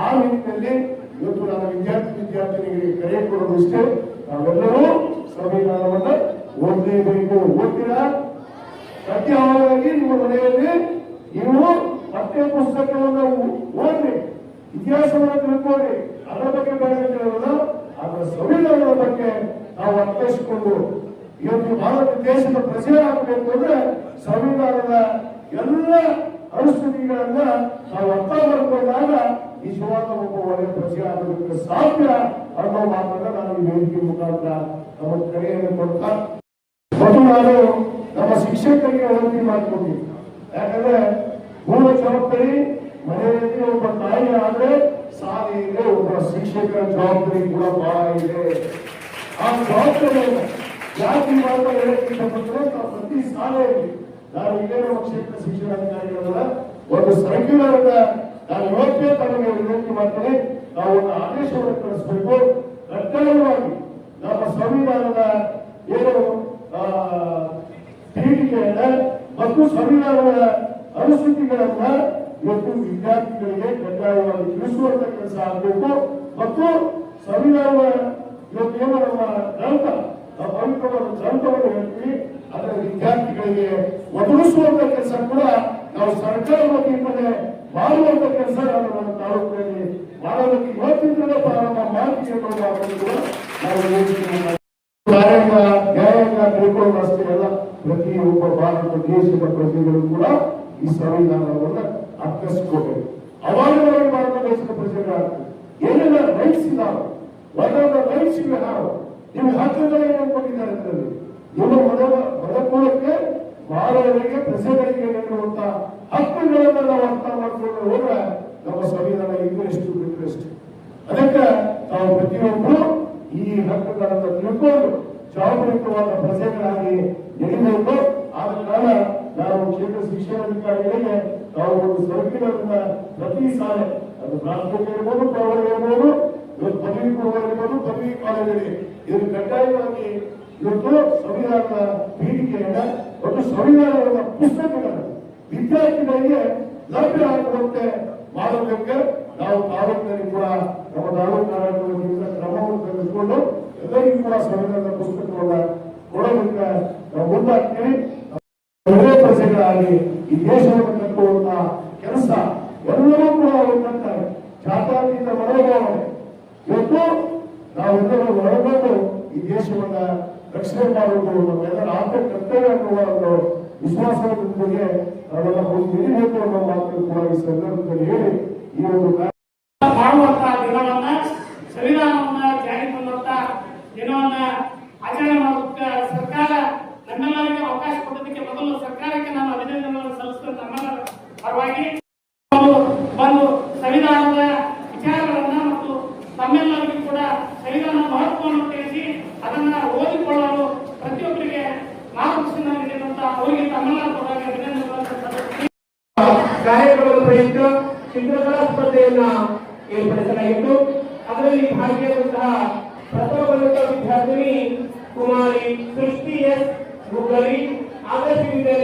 ಆ ನಿಟ್ಟಿನಲ್ಲಿ ಇವತ್ತು ನನ್ನ ವಿದ್ಯಾರ್ಥಿನಿಗಳಿಗೆ ಕರೆ ಕೊಡೋದು ಇಷ್ಟೇ, ನಾವೆಲ್ಲರೂ ಸಂವಿಧಾನವನ್ನ ಓದಲೇಬೇಕು. ಓದ್ತೀರಾ? ಸತ್ಯವಾಗಿ ನಿಮ್ಮ ಮನೆಯಲ್ಲಿ ನೀವು ಪಠ್ಯ ಪುಸ್ತಕವನ್ನು ಓದ್ರಿ, ಇತಿಹಾಸವನ್ನು ತಿಳ್ಕೊಳ್ಳಿ. ಅದರ ಬಗ್ಗೆ ಬೇಡ ಕೇಳೋಲ್ಲ, ಅದರ ಸಂವಿಧಾನದ ಬಗ್ಗೆ ನಾವು ಅರ್ಥೈಸಿಕೊಂಡು ಇವತ್ತು ಭಾರತ ದೇಶದ ಪ್ರಜೆ ಆಗಬೇಕು ಅಂದ್ರೆ ಸಂವಿಧಾನದ ಎಲ್ಲ ಅನುಸ್ಥಿತಿಗಳನ್ನ ನಾವು ಅರ್ಥ ಮಾಡಿಕೊಂಡಾಗ ನಿಜವಾದ ಒಬ್ಬ ಒಳ್ಳೆಯ ಪ್ರಜೆ ಆಗೋದಕ್ಕೆ ಸಾಧ್ಯ ಅನ್ನೋ ಮಾತನ್ನ ನಾನು ಈ ವೇದಿಕೆ ಮುಖಾಂತರ ನಮ್ಮ ಕರೆಯನ್ನು ಕೊಡ್ತಾ ಮತ್ತು ನಾನು ನಮ್ಮ ಶಿಕ್ಷಕರಿಗೆ ವಿನಂತಿ ಮಾಡಿಕೊಡ್ತೀನಿ. ಯಾಕಂದ್ರೆ ಮೂಲ ಜವಾಬ್ದಾರಿ ಮನೆಯಲ್ಲಿ ಒಬ್ಬ ತಾಯಿ ಆದ್ರೆ ಶಾಲೆಯಲ್ಲಿ ಒಬ್ಬ ಶಿಕ್ಷಕರ ಜವಾಬ್ದಾರಿ ಕೂಡ ಬಹಳ ಇದೆ. ಆ ಜವಾಬ್ದಾರಿ ಯಾಕೆ ಈ ಮಾತ್ರ ಹೇಳಕ್ಕೆ ಇಷ್ಟಪಟ್ಟರೆ ನಾವು ಪ್ರತಿ ಶಾಲೆಯಲ್ಲಿ ನಾವು ಇದೇ ನಮ್ಮ ಕ್ಷೇತ್ರ ಶಿಕ್ಷಣಾಧಿಕಾರಿಗಳಲ್ಲ ಒಂದು ಸರ್ಕ್ಯುಲರ್ ನಾನು ಇವತ್ತೇ ತಮಗೆ ವಿನಂತಿ ಮಾಡ್ತೇನೆ. ನಾವು ಒಂದು ಆದೇಶವನ್ನು ಕಳಿಸಬೇಕು. ಕಡ್ಡಾಯವಾಗಿ ನಮ್ಮ ಸಂವಿಧಾನದ ಏನು ಪೀಠಿಕೆಯನ್ನ ಮತ್ತು ಸಂವಿಧಾನದ ಅನುಸೂಚಿಗಳನ್ನ ಇವತ್ತು ವಿದ್ಯಾರ್ಥಿಗಳಿಗೆ ಕಡ್ಡಾಯವಾಗಿ ತಿಳಿಸುವಂತ ಕೆಲಸ ಆಗಬೇಕು. ಮತ್ತು ಸಂವಿಧಾನದ ಇವತ್ತೇನು ನಮ್ಮ ಗ್ರಂಥ ಪವಿತ್ರವಾದ ಗ್ರಂಥವನ್ನು ಹೇಳ್ತೀವಿ ಅದರ ವಿದ್ಯಾರ್ಥಿಗಳಿಗೆ ಒದಗಿಸುವಂತ ಕೆಲಸ ಕೂಡ ನಾವು ಸರ್ಕಾರ ವತಿಯಿಂದಲೇ ಮಾಡುವಂತ ಕೆಲಸ ನಮ್ಮ ತಾಲೂಕಿನಲ್ಲಿ ಮಾಡೋದಕ್ಕೆ ಇವತ್ತಿಂದಲೇ ಪ್ರಾರಂಭ ಮಾಡ್ತೀವಿ ಅನ್ನೋದು ಕೂಡ ನಾವು ಯೋಚನೆ ನ್ಯಾಯಾಂಗ ತಿಳ್ಕೊಳ್ಳೋ ಅಷ್ಟೇ ಅಲ್ಲ, ಪ್ರತಿಯೊಬ್ಬ ಭಾರತ ದೇಶದ ಪ್ರಜೆಗಳು ಕೂಡ ಈ ಸಂವಿಧಾನವನ್ನು ಅರ್ಥಿಸ್ಕೋಬೇಕು. ಅವಾಗ ಭಾರತ ದೇಶದ ಪ್ರಜೆಗಳಾಗ್ತದೆ. ಏನೆಲ್ಲ ರೈಟ್ಸ್ ಇದಾವೆ, ಒಳ್ಳೆಯ ರೈಟ್ಸ್ ಇವೆ. ನಾವು ನಿಮ್ಗೆ ಹಕ್ಕುಗಳೇನು ಕೊಟ್ಟಿದ್ದಾರೆ ಅದರಲ್ಲಿ ನಿಮ್ಮ ಬದುಕೋಳಕ್ಕೆ ಮಾನವರಿಗೆ ಪ್ರಜೆಗಳಿಗೆ ನೀಡುವಂತ ಹಕ್ಕುಗಳನ್ನ ನಾವು ಅರ್ಥ ಮಾಡ್ಕೊಂಡು ಹೋದ್ರೆ ನಮ್ಮ ಸಂವಿಧಾನ ಇನ್ನೆಷ್ಟು ಬಿಟ್ಟರೆಷ್ಟು. ಅದಕ್ಕೆ ನಾವು ಪ್ರತಿಯೊಬ್ಬರು ಈ ಹಕ್ಕುಗಳನ್ನು ತಿಳ್ಕೊಂಡು ಜಾಗೃತವಾದ ಪ್ರಜೆಗಳಾಗಿ ನಡೀಬೇಕು. ಆದ ಕಾರಣ ನಾವು ಕ್ಷೇತ್ರ ಶಿಕ್ಷಣಾಧಿಕಾರಿಗಳಿಗೆ ನಾವು ಒಂದು ಸರ್ಕ್ಯುಲರ್ನ ಪ್ರತಿ ಶಾಲೆ ಅದು ಪ್ರಾಥಮಿಕ ಇರ್ಬೋದು, ಪ್ರೌಢ ಇರ್ಬೋದು, ಇವತ್ತು ಪದವಿ ಪೂರ್ವ ಇರ್ಬೋದು, ಪದವಿ ಕಾಲೇಜಲ್ಲಿ ಇದನ್ನು ಕಡ್ಡಾಯವಾಗಿ ಇವತ್ತು ಸಂವಿಧಾನದ ಪೀಠಿಕೆಯನ್ನ ಮತ್ತು ಸಂವಿಧಾನದ ಪುಸ್ತಕಗಳನ್ನು ವಿದ್ಯಾರ್ಥಿಗಳಿಗೆ ಲಭ್ಯ ಆಗುವಂತೆ ಮಾಡೋದಕ್ಕೆ ನಾವು ತಾಲೂಕಿನಲ್ಲಿ ಕೂಡ ನಮ್ಮ ತಾಲೂಕು ಆಡಳಿತದಿಂದ ಕ್ರಮವನ್ನು ತೆಗೆದುಕೊಂಡು ಎಲ್ಲರಿಗೂ ಕೂಡ ಸಂವಿಧಾನದ ಪುಸ್ತಕವನ್ನ ಕೊಡೋದಕ್ಕೆ ನಾವು ಮುಂದಾಗ್ತೀವಿ. ಒಳ್ಳೆಯ ಪ್ರಜೆಗಳಾಗಿ ಈ ದೇಶವನ್ನು ಕಟ್ಟುವಂತ ಕೆಲಸ ಎಲ್ಲರೂ ಕೂಡ ಒಂದಂತಾರೆ. ಜಾತ್ಯತೀತ ಮನೋಭಾವನೆ ಇವತ್ತು ನಾವೆಲ್ಲರೂ ಹೊರಗೊಂಡು ಈ ದೇಶವನ್ನ ರಕ್ಷಣೆ ಮಾಡುವುದು ನಮ್ಮೆಲ್ಲರ ಆತ್ಮ ಕರ್ತವ್ಯ ಅನ್ನುವ ಒಂದು ವಿಶ್ವಾಸದೊಂದಿಗೆ ನಾವೆಲ್ಲ ಮುಂದಿರಬೇಕು ಅನ್ನೋ ಮಾತನ್ನು ಕೂಡ ಈ ಸಂದರ್ಭದಲ್ಲಿ ಹೇಳಿ ಈ ಒಂದು ಮಾಡುವಂತಹ ದಿನವನ್ನ ಸಂವಿಧಾನವನ್ನ ಜಾರಿ ತಂದಂತ ದಿನವನ್ನ ಆಚರಣೆ ಮಾಡುತ್ತ ಸರ್ಕಾರ ನಮ್ಮೆಲ್ಲರಿಗೆ ಅವಕಾಶ ಕೊಡೋದಕ್ಕೆ ಮೊದಲು ಸರ್ಕಾರಕ್ಕೆ ನಾನು ಅಭಿನಂದನೆಗಳನ್ನು ಸಲ್ಲಿಸುತ್ತೇನೆ. ನಮ್ಮೆಲ್ಲರ ಪರವಾಗಿ ಬಂದು ಸಂವಿಧಾನದ ವಿಚಾರಗಳನ್ನ ಮತ್ತು ತಮ್ಮೆಲ್ಲರಿಗೂ ಕೂಡ ಸಂವಿಧಾನದ ಮಹತ್ವವನ್ನು ತಿಳಿಸಿ ಅದನ್ನ ಓದಿಕೊಳ್ಳಲು ಪ್ರತಿಯೊಬ್ಬರಿಗೆ ಮಾರ್ಗದರ್ಶನ ನೀಡಿದಂತ ಅವರಿಗೆ ತಮ್ಮೆಲ್ಲರ ಪರವಾಗಿ ಅಭಿನಂದನೆಗಳನ್ನು ಸಲ್ಲಿಸುತ್ತೇನೆ. ಕಾರ್ಯಕ್ರಮದ ಪ್ರಯುಕ್ತ ಚಿತ್ರಕಲಾ ಸ್ಪರ್ಧೆಯನ್ನ ಏರ್ಪಡಿಸಲಾಗಿತ್ತು. ಅದರಲ್ಲಿ ಭಾಗಿಯಾದಂತಹ ಪ್ರಥಮ ವರ್ಗದ ವಿದ್ಯಾರ್ಥಿನಿ ಕುಮಾರಿ ಸೃಷ್ಟಿ ಎಸ್ ಗುಗ್ಗಲಿ ಆದರ್ಶ ವಿದ್ಯಾಲಯ